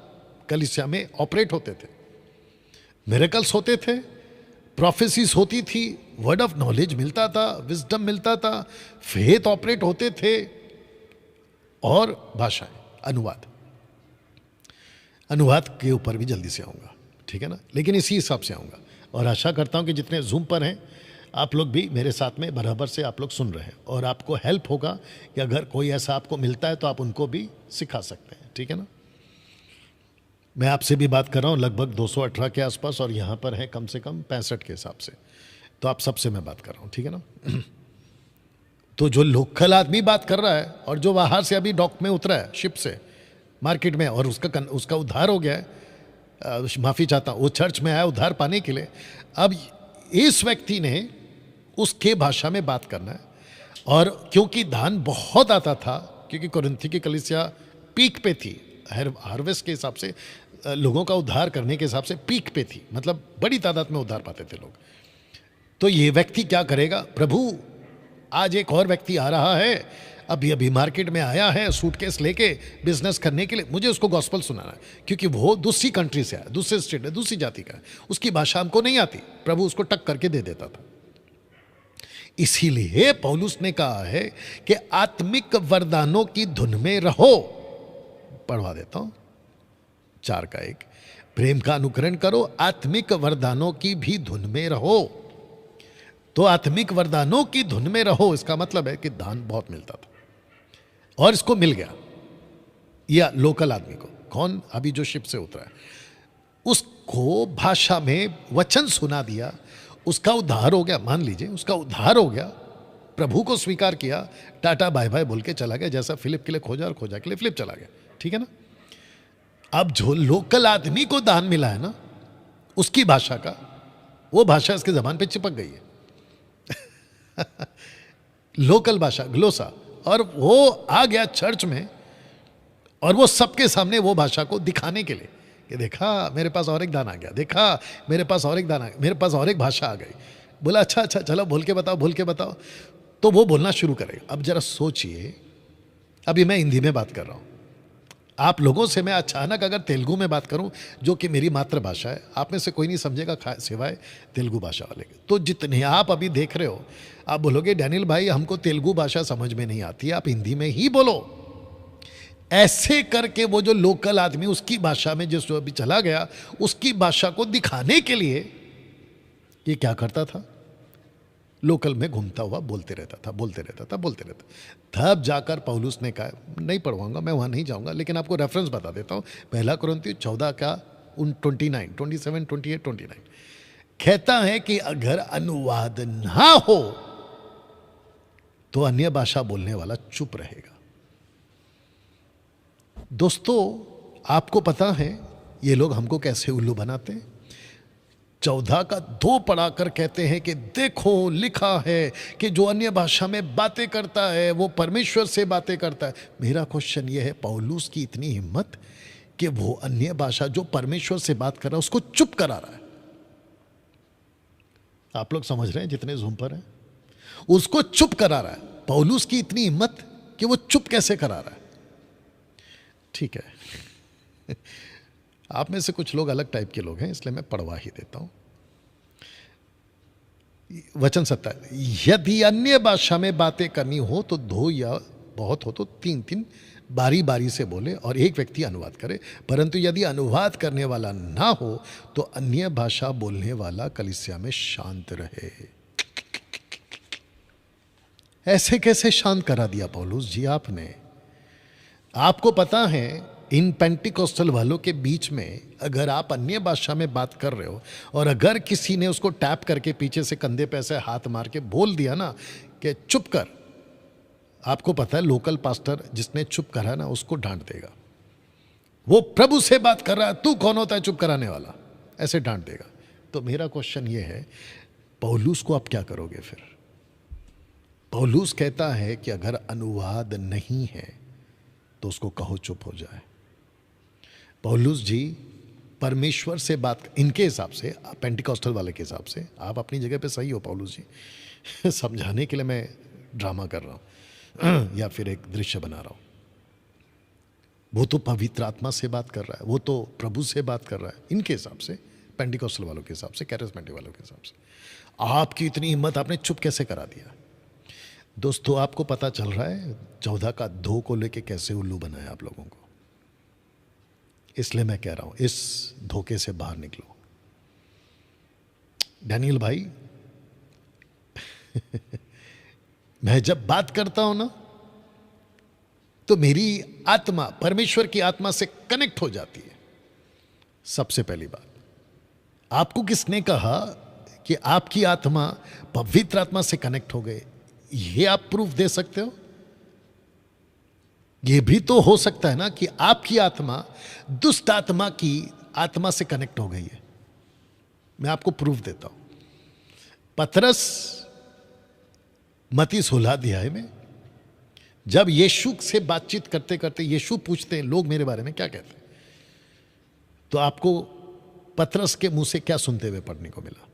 [SPEAKER 1] कलीसिया में ऑपरेट होते थे। मिरेकल्स होते थे, प्रोफेसीज होती थी, वर्ड ऑफ नॉलेज मिलता था, विजडम मिलता था, फेथ ऑपरेट होते थे, और भाषाएं, अनुवाद। अनुवाद के ऊपर भी जल्दी से आऊँगा, ठीक है ना, लेकिन इसी हिसाब से आऊँगा। और आशा करता हूँ कि जितने जूम पर हैं आप लोग भी मेरे साथ में बराबर से आप लोग सुन रहे हैं, और आपको हेल्प होगा कि अगर कोई ऐसा आपको मिलता है तो आप उनको भी सिखा सकते हैं, ठीक है ना। मैं आपसे भी बात कर रहा हूँ लगभग 218 के आसपास, और यहाँ पर है कम से कम 65 के हिसाब से, तो आप सबसे मैं बात कर रहा हूँ, ठीक है ना। तो जो लोकल आदमी बात कर रहा है, और जो बाहर से अभी डॉक में उतरा है शिप से मार्केट में, और उसका उद्धार हो गया है, माफ़ी चाहता हूँ, वो चर्च में आया उद्धार पाने के लिए, अब इस व्यक्ति ने उसके भाषा में बात करना है। और क्योंकि दान बहुत आता था, क्योंकि कोरिन्थी की कलीसिया पीक पे थी, हार्वेस्ट के हिसाब से, लोगों का उद्धार करने के हिसाब से पीक पे थी, मतलब बड़ी तादाद में उद्धार पाते थे लोग। तो ये व्यक्ति क्या करेगा, प्रभु आज एक और व्यक्ति आ रहा है, अभी अभी मार्केट में आया है सूटकेस लेके बिजनेस करने के लिए, मुझे उसको गॉस्पल सुनाना है, क्योंकि वो दूसरी कंट्री से आया, दूसरे स्टेट है, दूसरी जाति का है, उसकी भाषा हमको नहीं आती। प्रभु उसको टक करके दे देता था। इसीलिए पौलुस ने कहा है कि आत्मिक वरदानों की धुन में रहो। पढ़वा देता हूं 4 का 1, प्रेम का अनुकरण करो, आत्मिक वरदानों की भी धुन में रहो। तो आत्मिक वरदानों की धुन में रहो, इसका मतलब है कि दान बहुत मिलता था, और इसको मिल गया, या लोकल आदमी को, कौन, अभी जो शिप से उतरा है, उसको भाषा में वचन सुना दिया, उसका उद्धार हो गया। मान लीजिए उसका उद्धार हो गया, प्रभु को स्वीकार किया, टाटा बाय बाय बोल के चला गया, जैसा फिलिप के लिए खोजा और खोजा के लिए फिलिप चला गया, ठीक है ना। अब जो लोकल आदमी को दान मिला है ना, उसकी भाषा का, वो भाषा इसके जबान पे चिपक गई है। लोकल भाषा, ग्लोसा, और वो आ गया चर्च में, और वो सबके सामने वो भाषा को दिखाने के लिए कि देखा मेरे पास और एक दान आ गया, देखा मेरे पास और एक दान आ गया, मेरे पास और एक भाषा आ गई। बोला अच्छा अच्छा चलो बोल के बताओ, बोल के बताओ, तो वो बोलना शुरू करेगा। अब जरा सोचिए, अभी मैं हिंदी में बात कर रहा हूँ, आप लोगों से मैं अचानक अगर तेलुगु में बात करूं, जो कि मेरी मातृभाषा है, आप में से कोई नहीं समझेगा सिवाय तेलुगु भाषा वाले के। तो जितने आप अभी देख रहे हो, आप बोलोगे डैनियल भाई हमको तेलुगु भाषा समझ में नहीं आती, आप हिंदी में ही बोलो। ऐसे करके वो जो लोकल आदमी उसकी भाषा में जिस जो अभी चला गया, उसकी भाषा को दिखाने के लिए ये क्या करता था, लोकल में घूमता हुआ बोलते रहता था, बोलते रहता था, बोलते रहता। तब जाकर पौलुस ने कहा, नहीं पढ़वाऊंगा मैं, वहाँ नहीं जाऊंगा, लेकिन आपको रेफरेंस बता देता हूँ, 1 कुरिन्थियों 14 का 29, 27, 28, 29 कहता है कि अगर अनुवाद ना हो तो अन्य भाषा बोलने वाला चुप रहेगा। दोस्तों आपको पता है ये लोग हमको कैसे उल्लू बनाते हैं। 14 का 2 पढ़ाकर कहते हैं कि देखो लिखा है कि जो अन्य भाषा में बातें करता है वो परमेश्वर से बातें करता है। मेरा क्वेश्चन ये है, पौलुस की इतनी हिम्मत कि वो अन्य भाषा जो परमेश्वर से बात कर रहा है उसको चुप करा रहा है। आप लोग समझ रहे हैं जितने जूम पर हैं, उसको चुप करा रहा है। पौलुस की इतनी हिम्मत कि वो चुप कैसे करा रहा है। ठीक है आप में से कुछ लोग अलग टाइप के लोग हैं, इसलिए मैं पढ़वा ही देता हूं। वचन 27, यदि अन्य भाषा में बातें करनी हो तो 2 या बहुत हो तो 3 बारी बारी से बोले और एक व्यक्ति अनुवाद करे, परंतु यदि अनुवाद करने वाला ना हो तो अन्य भाषा बोलने वाला कलीसिया में शांत रहे। ऐसे कैसे शांत करा दिया पौलुस जी आपने? आपको पता है इन पेंटिकोस्टल वालों के बीच में अगर आप अन्य भाषा में बात कर रहे हो और अगर किसी ने उसको टैप करके पीछे से कंधे पे ऐसे हाथ मार के बोल दिया ना कि चुप कर, आपको पता है लोकल पास्टर जिसने चुप करा ना उसको डांट देगा। वो प्रभु से बात कर रहा है, तू कौन होता है चुप कराने वाला, ऐसे डांट देगा। तो मेरा क्वेश्चन ये है, पौलुस को आप क्या करोगे फिर? पौलुस कहता है कि अगर अनुवाद नहीं है तो उसको कहो चुप हो जाए। पौलुस जी परमेश्वर से बात, इनके हिसाब से, पेंटिकॉस्टल वाले के हिसाब से, आप अपनी जगह पे सही हो पौलुस जी समझाने के लिए मैं ड्रामा कर रहा हूँ या फिर एक दृश्य बना रहा हूँ। वो तो पवित्र आत्मा से बात कर रहा है, वो तो प्रभु से बात कर रहा है इनके हिसाब से, पेंटिकॉस्टल वालों के हिसाब से, कैरिस्मेटिक वालों के हिसाब से। आपकी इतनी हिम्मत, आपने चुप कैसे करा दिया? दोस्तों आपको पता चल रहा है 14 का 2 को लेके कैसे उल्लू बनाया आप लोगों को। इसलिए मैं कह रहा हूं इस धोखे से बाहर निकलो। डैनियल भाई मैं जब बात करता हूं ना तो मेरी आत्मा परमेश्वर की आत्मा से कनेक्ट हो जाती है। सबसे पहली बात, आपको किसने कहा कि आपकी आत्मा पवित्र आत्मा से कनेक्ट हो गए? ये आप प्रूफ दे सकते हो? ये भी तो हो सकता है ना कि आपकी आत्मा दुष्ट आत्मा की आत्मा से कनेक्ट हो गई है। मैं आपको प्रूफ देता हूं। पतरस मत्ती 16 अध्याय में जब यीशु से बातचीत करते करते यीशु पूछते हैं लोग मेरे बारे में क्या कहते हैं, तो आपको पतरस के मुंह से क्या सुनते हुए पढ़ने को मिला?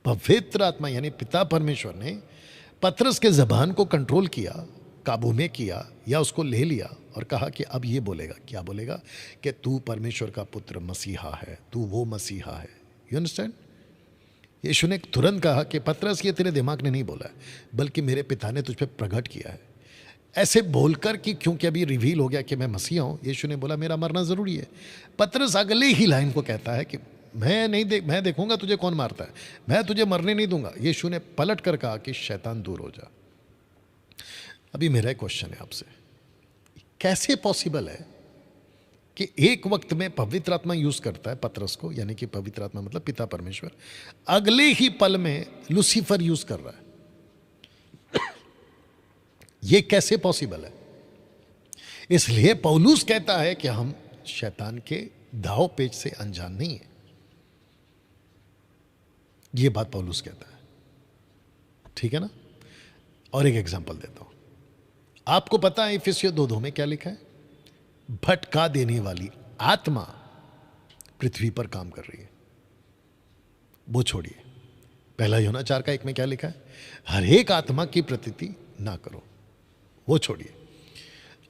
[SPEAKER 1] पवित्र आत्मा यानी पिता परमेश्वर ने पतरस के जबान को कंट्रोल किया, काबू में किया या उसको ले लिया और कहा कि अब ये बोलेगा। क्या बोलेगा? कि तू परमेश्वर का पुत्र मसीहा है, तू वो मसीहा है। You understand? यीशु ने तुरंत कहा कि पतरस ये तेरे दिमाग ने नहीं बोला है, बल्कि मेरे पिता ने तुझ पे प्रकट किया है। ऐसे बोलकर कि क्योंकि अभी रिवील हो गया कि मैं मसीहा हूं, यीशु ने बोला मेरा मरना जरूरी है। पतरस अगले ही लाइन को कहता है कि मैं देखूंगा तुझे कौन मारता है, मैं तुझे मरने नहीं दूंगा। यीशु ने पलट कर कहा कि शैतान दूर हो जा। अभी मेरा क्वेश्चन है आपसे, कैसे पॉसिबल है कि एक वक्त में पवित्र आत्मा यूज करता है पतरस को, यानी कि पवित्र आत्मा मतलब पिता परमेश्वर, अगले ही पल में लूसीफर यूज कर रहा है? यह कैसे पॉसिबल है? इसलिए पौलुस कहता है कि हम शैतान के दाव पेच से अनजान नहीं है। यह बात पौलुस कहता है, ठीक है ना? और एक एग्जांपल देता हूं। आपको पता है इफिसियों 2:2 में क्या लिखा है? भटका देने वाली आत्मा पृथ्वी पर काम कर रही है। वो छोड़िए, 1 यूहन्ना 4:1 में क्या लिखा है? हर एक आत्मा की प्रतीति ना करो, वो छोड़िए।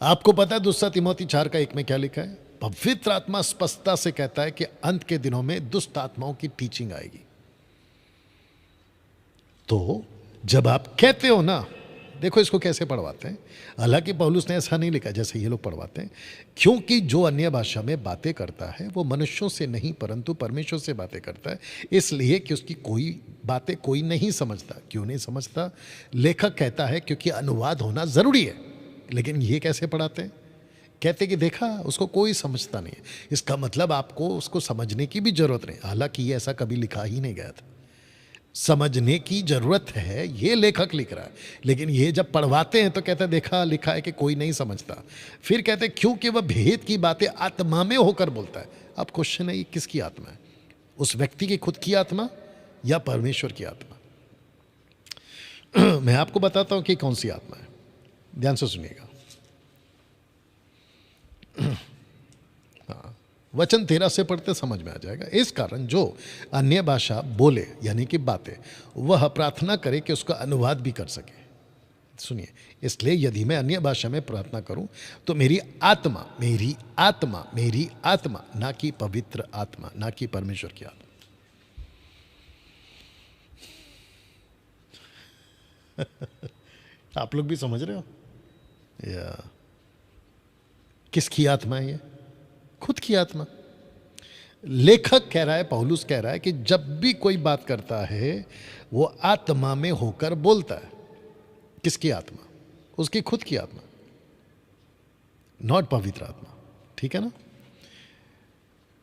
[SPEAKER 1] आपको पता है 2 तिमोथी 4:1 में क्या लिखा है? पवित्र आत्मा स्पष्टता से कहता है कि अंत के दिनों में दुष्ट आत्माओं की टीचिंग आएगी। तो जब आप कहते हो ना, देखो इसको कैसे पढ़वाते हैं। हालांकि पौलुस ने ऐसा नहीं लिखा जैसे ये लोग पढ़वाते हैं, क्योंकि जो अन्य भाषा में बातें करता है वो मनुष्यों से नहीं परंतु परमेश्वर से बातें करता है, इसलिए कि उसकी कोई बातें कोई नहीं समझता। क्यों नहीं समझता? लेखक कहता है क्योंकि अनुवाद होना जरूरी है। लेकिन ये कैसे पढ़ाते हैं? कहते कि देखा उसको कोई समझता नहीं है, इसका मतलब आपको उसको समझने की भी जरूरत नहीं। हालांकि ये ऐसा कभी लिखा ही नहीं गया था। समझने की जरूरत है ये लेखक लिख रहा है, लेकिन ये जब पढ़वाते हैं तो कहते हैं देखा लिखा है कि कोई नहीं समझता। फिर कहते हैं क्योंकि वह भेद की बातें आत्मा में होकर बोलता है। अब क्वेश्चन है ये किसकी आत्मा है? उस व्यक्ति की खुद की आत्मा या परमेश्वर की आत्मा? मैं आपको बताता हूं कि कौन सी आत्मा है, ध्यान से सुनिएगा। हाँ, वचन 13 से पढ़ते समझ में आ जाएगा। इस कारण जो अन्य भाषा बोले यानी कि बातें, वह प्रार्थना करे कि उसका अनुवाद भी कर सके। सुनिए, इसलिए यदि मैं अन्य भाषा में प्रार्थना करूं तो मेरी आत्मा मेरी आत्मा मेरी आत्मा, ना कि पवित्र आत्मा, ना कि परमेश्वर की आत्मा। आप लोग भी समझ रहे हो? या किसकी आत्मा है ये? खुद की आत्मा। लेखक कह रहा है, पौलुस कह रहा है कि जब भी कोई बात करता है वो आत्मा में होकर बोलता है। किसकी आत्मा? उसकी खुद की आत्मा, नॉट पवित्र आत्मा। ठीक है ना।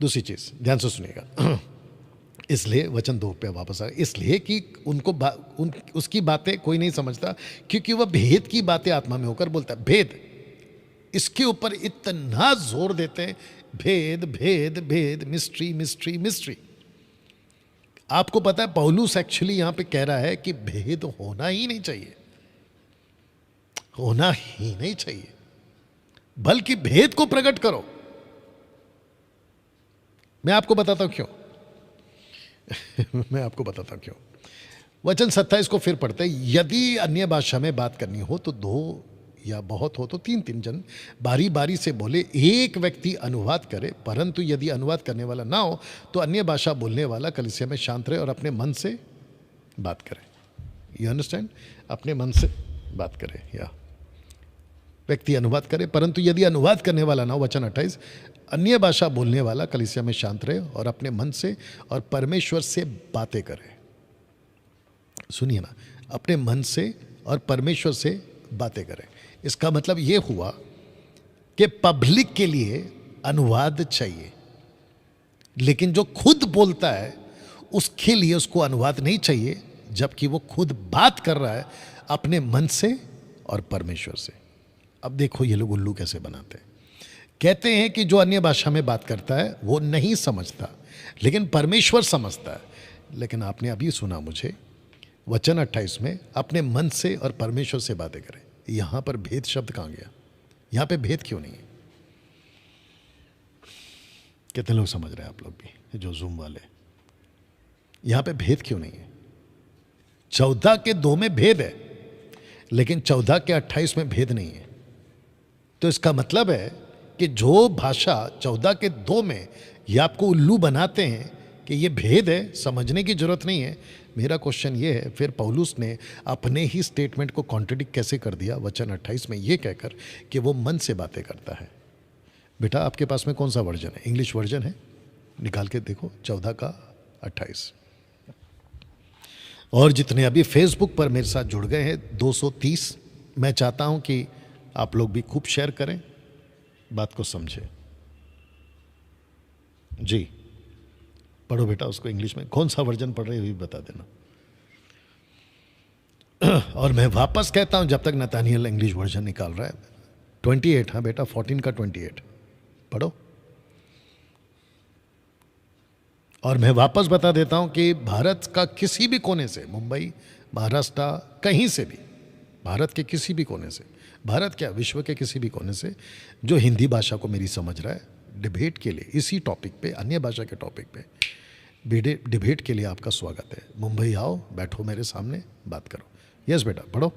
[SPEAKER 1] दूसरी चीज ध्यान से सुनिएगा, इसलिए वचन 2 पे वापस आ, इसलिए कि उनको उसकी बातें कोई नहीं समझता, क्योंकि वह भेद की बातें आत्मा में होकर बोलता है। भेद, इसके ऊपर इतना जोर देते हैं, भेद भेद भेद, मिस्ट्री मिस्ट्री मिस्ट्री। आपको पता है पौलुस एक्चुअली यहां पे कह रहा है कि भेद होना ही नहीं चाहिए, होना ही नहीं चाहिए, बल्कि भेद को प्रकट करो। मैं आपको बताता हूं क्यों मैं आपको बताता हूं क्यों। वचन 27 को फिर पढ़ते हैं, यदि अन्य भाषा में बात करनी हो तो 2 या बहुत हो तो 3-3 जन बारी बारी से बोले, एक व्यक्ति अनुवाद करे। परंतु यदि अनुवाद करने वाला ना हो तो अन्य भाषा बोलने वाला कलीसिया में शांत रहे और अपने मन से बात करे। You understand? अपने मन से बात करे, या व्यक्ति अनुवाद करे। परंतु यदि अनुवाद करने वाला ना हो, वचन 28, अन्य भाषा बोलने वाला कलीसिया में शांत रहे और अपने मन से और परमेश्वर से बातें करे। सुनिए ना, अपने मन से और परमेश्वर से बातें करें। इसका मतलब यह हुआ कि पब्लिक के लिए अनुवाद चाहिए, लेकिन जो खुद बोलता है उसके लिए उसको अनुवाद नहीं चाहिए, जबकि वो खुद बात कर रहा है अपने मन से और परमेश्वर से। अब देखो ये लोग उल्लू कैसे बनाते हैं। कहते हैं कि जो अन्य भाषा में बात करता है वो नहीं समझता, लेकिन परमेश्वर समझता है। लेकिन आपने अभी सुना मुझे वचन 28 में अपने मन से और परमेश्वर से बातें करें। यहां पर भेद शब्द कहां गया? यहां पे भेद क्यों नहीं है? कितने लोग समझ रहे हैं आप लोग भी, जो जूम वाले? यहां पे भेद क्यों नहीं है? 14 के 2 में भेद है, लेकिन 14 के 28 में भेद नहीं है। तो इसका मतलब है कि जो भाषा 14 के 2 में ये आपको उल्लू बनाते हैं कि ये भेद है, समझने की जरूरत नहीं है। मेरा क्वेश्चन ये है, फिर पौलुस ने अपने ही स्टेटमेंट को कॉन्ट्रडिक्ट कैसे कर दिया वचन 28 में ये कहकर कि वो मन से बातें करता है? बेटा आपके पास में कौन सा वर्जन है? इंग्लिश वर्जन है, निकाल के देखो 14 का 28। और जितने अभी फेसबुक पर मेरे साथ जुड़ गए हैं 230, मैं चाहता हूं कि आप लोग भी खूब शेयर करें, बात को समझे। जी पढ़ो बेटा उसको इंग्लिश में, कौन सा वर्जन पढ़ रहे हो ये बता देना। और मैं वापस कहता हूं, जब तक नतानियल इंग्लिश वर्जन निकाल रहा है 28, हाँ बेटा 14 का 28 पढ़ो। और मैं वापस बता देता हूं कि भारत का किसी भी कोने से, मुंबई, महाराष्ट्र, कहीं से भी, भारत के किसी भी कोने से, भारत क्या विश्व के किसी भी कोने से जो हिंदी भाषा को मेरी समझ रहा है, डिबेट के लिए इसी टॉपिक पे, अन्य भाषा के टॉपिक पे डिबेट के लिए आपका स्वागत है। मुंबई आओ, बैठो मेरे सामने, बात करो। यस बेटा पढ़ो।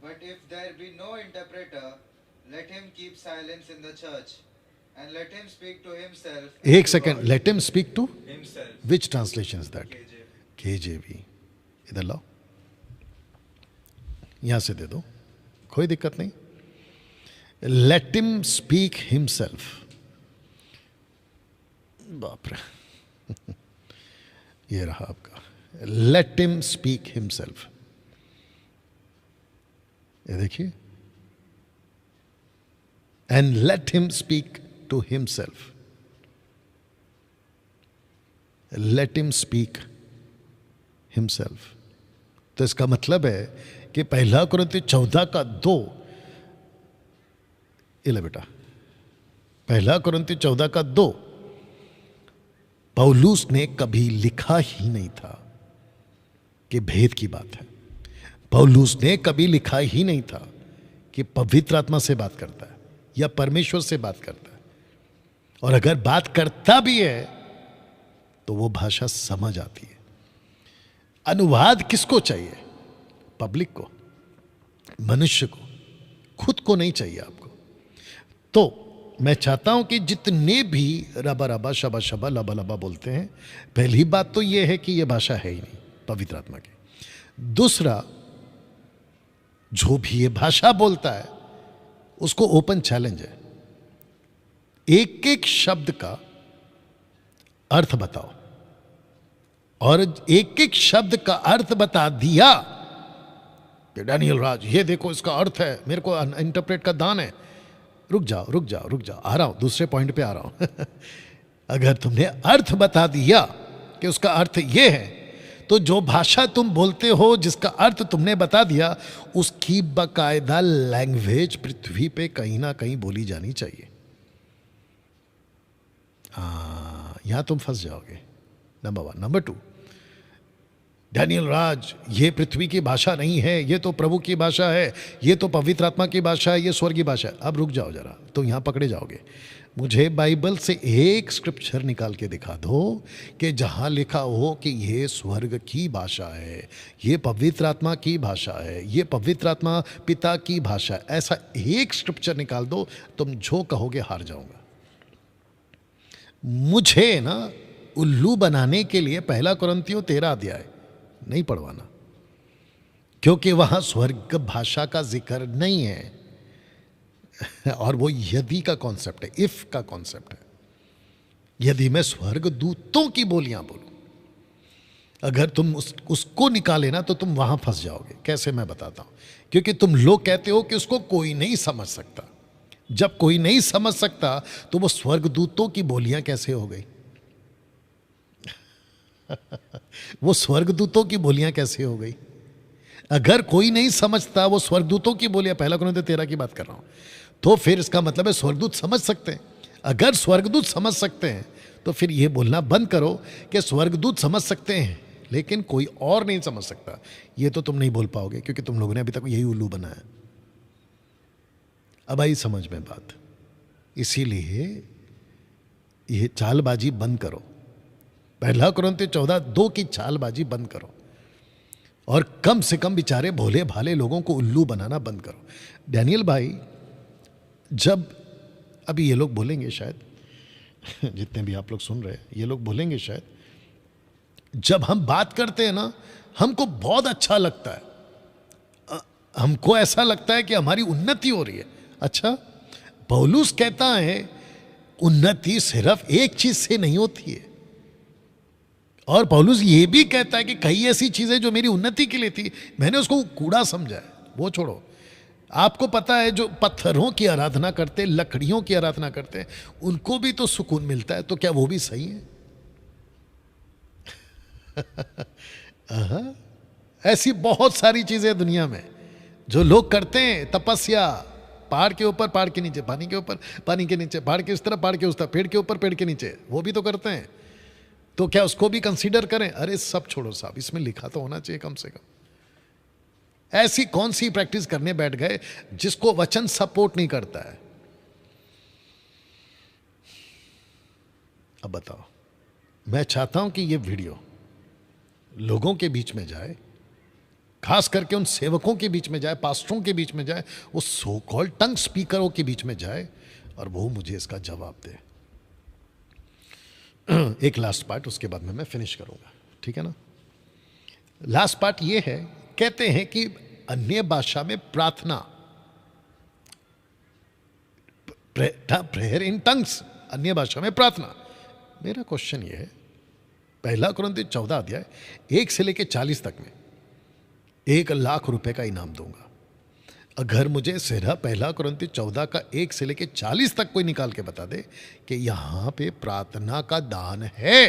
[SPEAKER 2] But if there be no interpreter, let him keep silence in the church, and let him speak to himself.
[SPEAKER 1] एक second, let him speak to
[SPEAKER 2] himself.
[SPEAKER 1] Which translation is that?
[SPEAKER 2] KJV.
[SPEAKER 1] KJV। इधर लाओ, यहां से दे दो, कोई दिक्कत नहीं। Late him speak himself. बाप रे ये रहा आपका, लेट हिम स्पीक हिमसेल्फ। ये देखिए, and let him speak to himself, let him speak himself. तो इसका मतलब है कि 1 कुरिन्थियों 14 का 2, ले बेटा 1 कुरिन्थियों 14 का 2 पौलुस ने कभी लिखा ही नहीं था कि भेद की बात है। पौलुस ने कभी लिखा ही नहीं था कि पवित्र आत्मा से बात करता है या परमेश्वर से बात करता है। और अगर बात करता भी है तो वो भाषा समझ आती है। अनुवाद किसको चाहिए? पब्लिक को, मनुष्य को, खुद को नहीं चाहिए आपको। तो मैं चाहता हूं कि जितने भी रबा रबा शबा शबा लबा लबा बोलते हैं, पहली बात तो यह है कि यह भाषा है ही नहीं पवित्र आत्मा की। दूसरा, जो भी ये भाषा बोलता है उसको ओपन चैलेंज है, एक एक शब्द का अर्थ बताओ। और एक एक शब्द का अर्थ बता दिया कि डैनियल राज ये देखो इसका अर्थ है, मेरे को इंटरप्रेट का दान है, रुक जाओ रुक जाओ रुक जाओ, आ रहा हूं, दूसरे पॉइंट पे आ रहा हूं। अगर तुमने अर्थ बता दिया कि उसका अर्थ ये है, तो जो भाषा तुम बोलते हो जिसका अर्थ तुमने बता दिया, उसकी बकायदा लैंग्वेज पृथ्वी पे कहीं ना कहीं बोली जानी चाहिए। यहां तुम फंस जाओगे, नंबर 1। नंबर 2, डैनियल राज, ये पृथ्वी की भाषा नहीं है, ये तो प्रभु की भाषा है, ये तो पवित्र आत्मा की भाषा है, ये स्वर्ग की भाषा है। अब रुक जाओ जरा, तो यहां पकड़े जाओगे। मुझे बाइबल से एक स्क्रिप्चर निकाल के दिखा दो कि जहां लिखा हो कि ये स्वर्ग की भाषा है, ये पवित्र आत्मा की भाषा है, ये पवित्र आत्मा पिता की भाषा है। ऐसा एक स्क्रिप्चर निकाल दो, तुम जो कहोगे हार जाऊंगा। मुझे ना उल्लू बनाने के लिए 1 कुरिन्थियों 13 अध्याय नहीं पढ़वाना, क्योंकि वहां स्वर्ग भाषा का जिक्र नहीं है, और वो यदि का कॉन्सेप्ट है, इफ का कॉन्सेप्ट है। यदि मैं स्वर्ग दूतों की बोलियां बोलूं, अगर तुम उसको निकाले ना तो तुम वहां फंस जाओगे। कैसे, मैं बताता हूं। क्योंकि तुम लोग कहते हो कि उसको कोई नहीं समझ सकता। जब कोई नहीं समझ सकता तो वो स्वर्गदूतों की बोलियां कैसे हो गई? वो स्वर्गदूतों की बोलियां कैसे हो गई? अगर कोई नहीं समझता वो स्वर्गदूतों की बोलियां, 1 कुरिन्थियों 13 की बात कर रहा हूं, तो फिर इसका मतलब है स्वर्गदूत समझ सकते हैं। अगर स्वर्गदूत समझ सकते हैं तो फिर ये बोलना बंद करो कि स्वर्गदूत समझ सकते हैं लेकिन कोई और नहीं समझ सकता। ये तो तुम नहीं बोल पाओगे, क्योंकि तुम लोगों ने अभी तक यही उल्लू बनाया। अब आई समझ में बात। इसीलिए ये चालबाजी बंद करो। 1 कुरिन्थियों 14:2 की चालबाजी बंद करो, और कम से कम बेचारे भोले भाले लोगों को उल्लू बनाना बंद करो। डैनियल भाई, जब अभी ये लोग बोलेंगे शायद, जितने भी आप लोग सुन रहे हैं, ये लोग बोलेंगे शायद, जब हम बात करते हैं ना, हमको बहुत अच्छा लगता है, हमको ऐसा लगता है कि हमारी उन्नति हो रही है। अच्छा, पौलुस कहता है उन्नति सिर्फ एक चीज से नहीं होती है, और पौलुस ये भी कहता है कि कई ऐसी चीजें जो मेरी उन्नति के लिए थी, मैंने उसको कूड़ा समझा है। वो छोड़ो, आपको पता है जो पत्थरों की आराधना करते, लकड़ियों की आराधना करते, उनको भी तो सुकून मिलता है, तो क्या वो भी सही है? ऐसी बहुत सारी चीजें दुनिया में जो लोग करते हैं, तपस्या, पहाड़ के ऊपर, पहाड़ के नीचे, पानी के ऊपर, पानी के नीचे, पहाड़ के इस तरफ, पहाड़ के उस तरफ, पेड़ के ऊपर, पेड़ के नीचे, वो भी तो करते हैं। तो क्या उसको भी कंसीडर करें? अरे सब छोड़ो साहब, इसमें लिखा तो होना चाहिए कम से कम। ऐसी कौन सी प्रैक्टिस करने बैठ गए जिसको वचन सपोर्ट नहीं करता है? अब बताओ, मैं चाहता हूं कि ये वीडियो लोगों के बीच में जाए, खास करके उन सेवकों के बीच में जाए, पास्टरों के बीच में जाए, वो सो कॉल्ड टंग स्पीकरों के बीच में जाए, और वो मुझे इसका जवाब दे। एक लास्ट पार्ट, उसके बाद में मैं फिनिश करूंगा, ठीक है ना? लास्ट पार्ट ये है, कहते हैं कि अन्य भाषा में प्रार्थना, प्रेयर इन टंग्स, अन्य भाषा में प्रार्थना। मेरा क्वेश्चन ये है, 1 कुरिन्थियों 14 अध्याय 1 से लेकर 40 तक में 1,00,000 रुपए का इनाम दूंगा अगर मुझे सिर्फ 1 कुरिन्थियों 14 का 1 से लेकर 40 तक कोई निकाल के बता दे कि यहां पे प्रार्थना का दान है।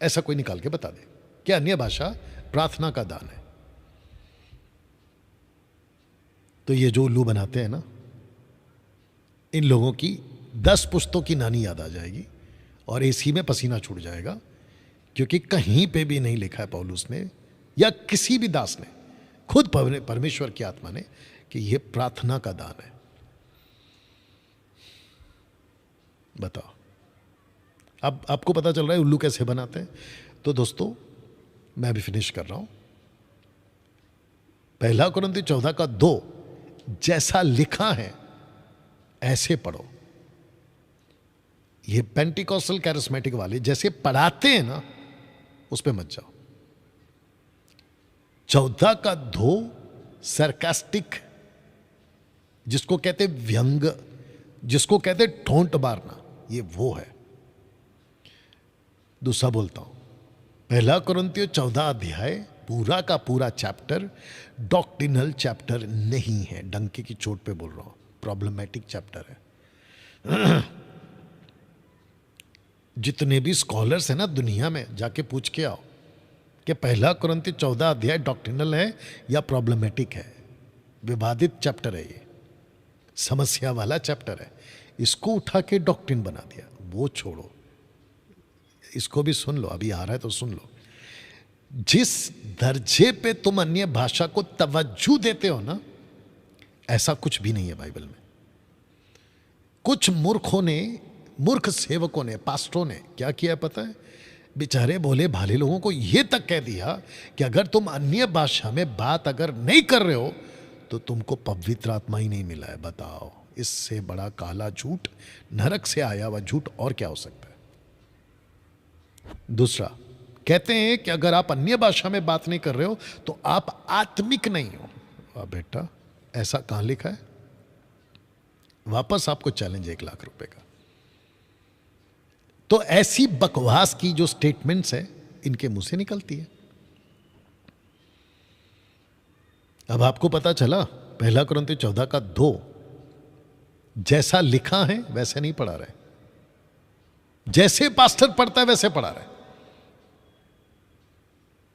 [SPEAKER 1] ऐसा कोई निकाल के बता दे कि अन्य भाषा प्रार्थना का दान है। तो ये जो उल्लू बनाते हैं ना, इन लोगों की 10 पुश्तों की नानी याद आ जाएगी और इसी में पसीना छूट जाएगा, क्योंकि कहीं पे भी नहीं लिखा है पौलुस ने या किसी भी दास ने, खुद परमेश्वर की आत्मा ने, कि यह प्रार्थना का दान है। बताओ, अब आपको पता चल रहा है उल्लू कैसे बनाते हैं। तो दोस्तों, मैं अभी फिनिश कर रहा हूं। 1 कुरिन्थियों 14 का 2 जैसा लिखा है ऐसे पढ़ो। ये पेंटिकॉस्टल कैरिस्मेटिक वाले जैसे पढ़ाते हैं ना, उस पे मत जाओ। 14 का 2 सरकास्टिक, जिसको कहते व्यंग, जिसको कहते ठोंट मारना, ये वो है। दूसरा बोलता हूं, 1 कुरिन्थियों 14 अध्याय पूरा का पूरा चैप्टर डॉक्ट्रिनल चैप्टर नहीं है। डंके की चोट पे बोल रहा हूं, प्रॉब्लमेटिक चैप्टर है। जितने भी स्कॉलर्स हैं ना दुनिया में, जाके पूछ के आओ कि पहला कुरिन्थी 14 अध्याय डॉक्ट्रिनल है या प्रॉब्लमेटिक है। विवादित चैप्टर है, ये समस्या वाला चैप्टर है। इसको उठा के डॉक्ट्रिन बना दिया। वो छोड़ो, इसको भी सुन लो, अभी आ रहा है तो सुन लो। जिस दर्जे पे तुम अन्य भाषा को तवज्जो देते हो ना, ऐसा कुछ भी नहीं है बाइबल में। कुछ मूर्खों ने, मूर्ख सेवकों ने, पास्टरों ने क्या किया पता है? बेचारे भोले भाले लोगों को यह तक कह दिया कि अगर तुम अन्य भाषा में बात अगर नहीं कर रहे हो तो तुमको पवित्र आत्मा ही नहीं मिला है। बताओ, इससे बड़ा काला झूठ, नरक से आया हुआ झूठ और क्या हो सकता है? दूसरा, कहते हैं कि अगर आप अन्य भाषा में बात नहीं कर रहे हो तो आप आत्मिक नहीं हो। बेटा, ऐसा कहां लिखा है? वापस आपको चैलेंज 1 लाख रुपए का। तो ऐसी बकवास की जो स्टेटमेंट्स है इनके मुंह से निकलती है। अब आपको पता चला, पहला कुरिन्थी 14 का 2 जैसा लिखा है वैसे नहीं पढ़ा रहे, जैसे पास्टर पढ़ता है वैसे पढ़ा रहे।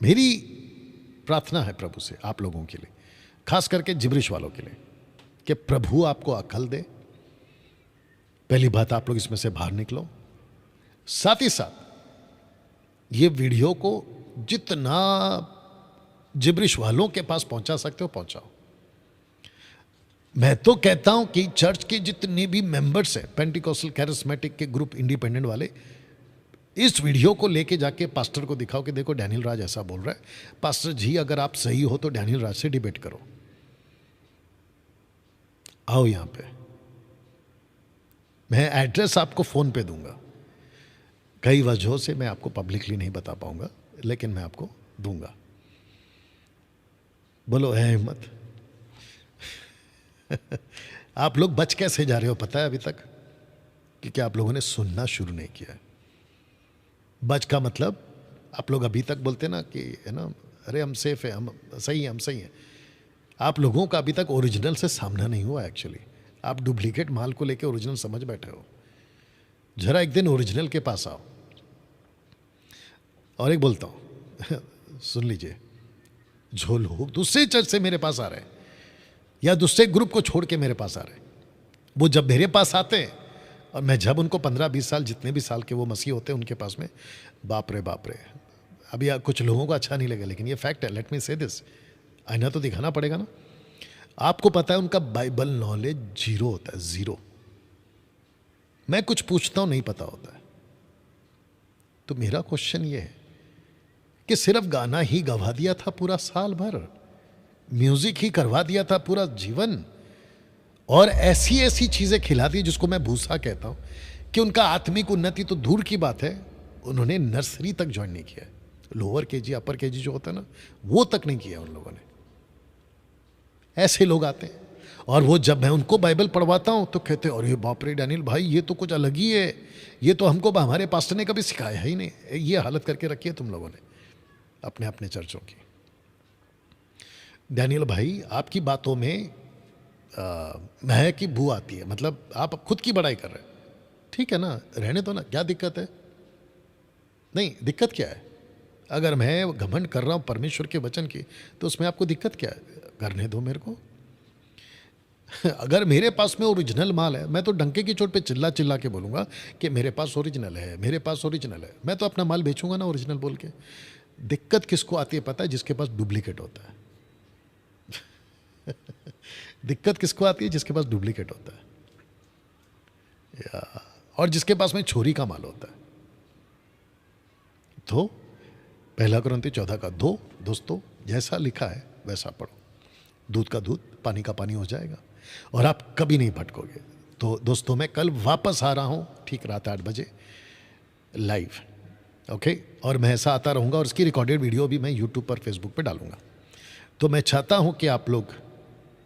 [SPEAKER 1] मेरी प्रार्थना है प्रभु से आप लोगों के लिए, खास करके जिब्रिश वालों के लिए, कि प्रभु आपको अकल दे। पहली बात, आप लोग इसमें से बाहर निकलो। साथ ही साथ ये वीडियो को जितना जिब्रिश वालों के पास पहुंचा सकते हो पहुंचाओ। मैं तो कहता हूं कि चर्च के जितने भी मेंबर्स हैं, पेंटिकोस्टल, कैरिस्मेटिक के ग्रुप, इंडिपेंडेंट वाले, इस वीडियो को लेके जाके पास्टर को दिखाओ कि देखो डैनियल राज ऐसा बोल रहा है। पास्टर जी, अगर आप सही हो तो डैनियल राज से डिबेट करो। आओ यहां पे, मैं एड्रेस आपको फोन पे दूंगा। कई वजहों से मैं आपको पब्लिकली नहीं बता पाऊंगा, लेकिन मैं आपको दूंगा। बोलो है हिम्मत? आप लोग बच कैसे जा रहे हो पता है अभी तक? क्योंकि आप लोगों ने सुनना शुरू नहीं किया है। बच का मतलब, आप लोग अभी तक बोलते ना कि है ना, अरे हम सेफ है, हम सही है, हम सही है। आप लोगों का अभी तक ओरिजिनल से सामना नहीं हुआ एक्चुअली। आप डुप्लीकेट माल को लेके ओरिजिनल समझ बैठे हो। जरा एक दिन ओरिजिनल के पास आओ। और एक बोलता हूं, सुन लीजिए, जो लोग दूसरे चर्च से मेरे पास आ रहे हैं या दूसरे ग्रुप को छोड़ के मेरे पास आ रहे हैं, वो जब मेरे पास आते हैं और मैं जब उनको 15-20 साल, जितने भी साल के वो मसीह होते हैं उनके पास में, बाप रे बाप रे, अभी कुछ लोगों को अच्छा नहीं लगा लेकिन ये फैक्ट है, लेट मी से दिस, आईना तो दिखाना पड़ेगा ना। आपको पता है उनका बाइबल नॉलेज 0 होता है, 0। मैं कुछ पूछता हूं, नहीं पता होता है। तो मेरा क्वेश्चन ये है कि सिर्फ गाना ही गवा दिया था पूरा साल भर, म्यूजिक ही करवा दिया था पूरा जीवन, और ऐसी ऐसी चीजें खिला दी जिसको मैं भूसा कहता हूं कि उनका आत्मिक उन्नति तो दूर की बात है, उन्होंने नर्सरी तक ज्वाइन नहीं किया है। लोअर केजी, अपर केजी जो होता है ना, वो तक नहीं किया उन लोगों ने। ऐसे लोग आते हैं और वो जब मैं उनको बाइबल पढ़वाता हूं तो कहते हैं, अरे बाप रे डैनियल भाई, ये तो कुछ अलग ही है, ये तो हमको हमारे पास्टर ने कभी सिखाया ही नहीं। ये हालत करके रखी है तुम लोगों ने अपने अपने चर्चों की। डैनियल भाई, आपकी बातों में महक की बू आती है, मतलब आप खुद की बड़ाई कर रहे हैं। ठीक है ना, रहने दो ना, क्या दिक्कत है? नहीं, दिक्कत क्या है? अगर मैं घमंड कर रहा हूं परमेश्वर के वचन की तो उसमें आपको दिक्कत क्या है? करने दो मेरे को। अगर मेरे पास में ओरिजिनल माल है, मैं तो डंके की चोट पे चिल्ला चिल्ला के बोलूंगा कि मेरे पास ओरिजिनल है, मेरे पास ओरिजिनल है। मैं तो अपना माल बेचूंगा ना ओरिजिनल बोल के। दिक्कत किसको आती है पता है? जिसके पास डुप्लीकेट होता है। दिक्कत किसको आती है? जिसके पास डुप्लीकेट होता है और जिसके पास में छोरी का माल होता है। तो पहला कुरिन्थी 14 का 2, दोस्तों जैसा लिखा है वैसा पढ़ो। दूध का दूध, पानी का पानी हो जाएगा और आप कभी नहीं भटकोगे। तो दोस्तों, मैं कल वापस आ रहा हूं ठीक रात 8 बजे लाइव, ओके। और मैं ऐसा आता रहूंगा और इसकी रिकॉर्डेड वीडियो भी मैं यूट्यूब पर, फेसबुक पर डालूंगा। तो मैं चाहता हूं कि आप लोग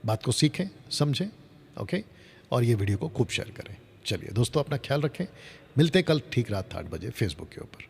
[SPEAKER 1] बात को सीखें, समझें, ओके, और ये वीडियो को खूब शेयर करें। चलिए दोस्तों, अपना ख्याल रखें। मिलते कल ठीक रात 8 बजे फेसबुक के ऊपर।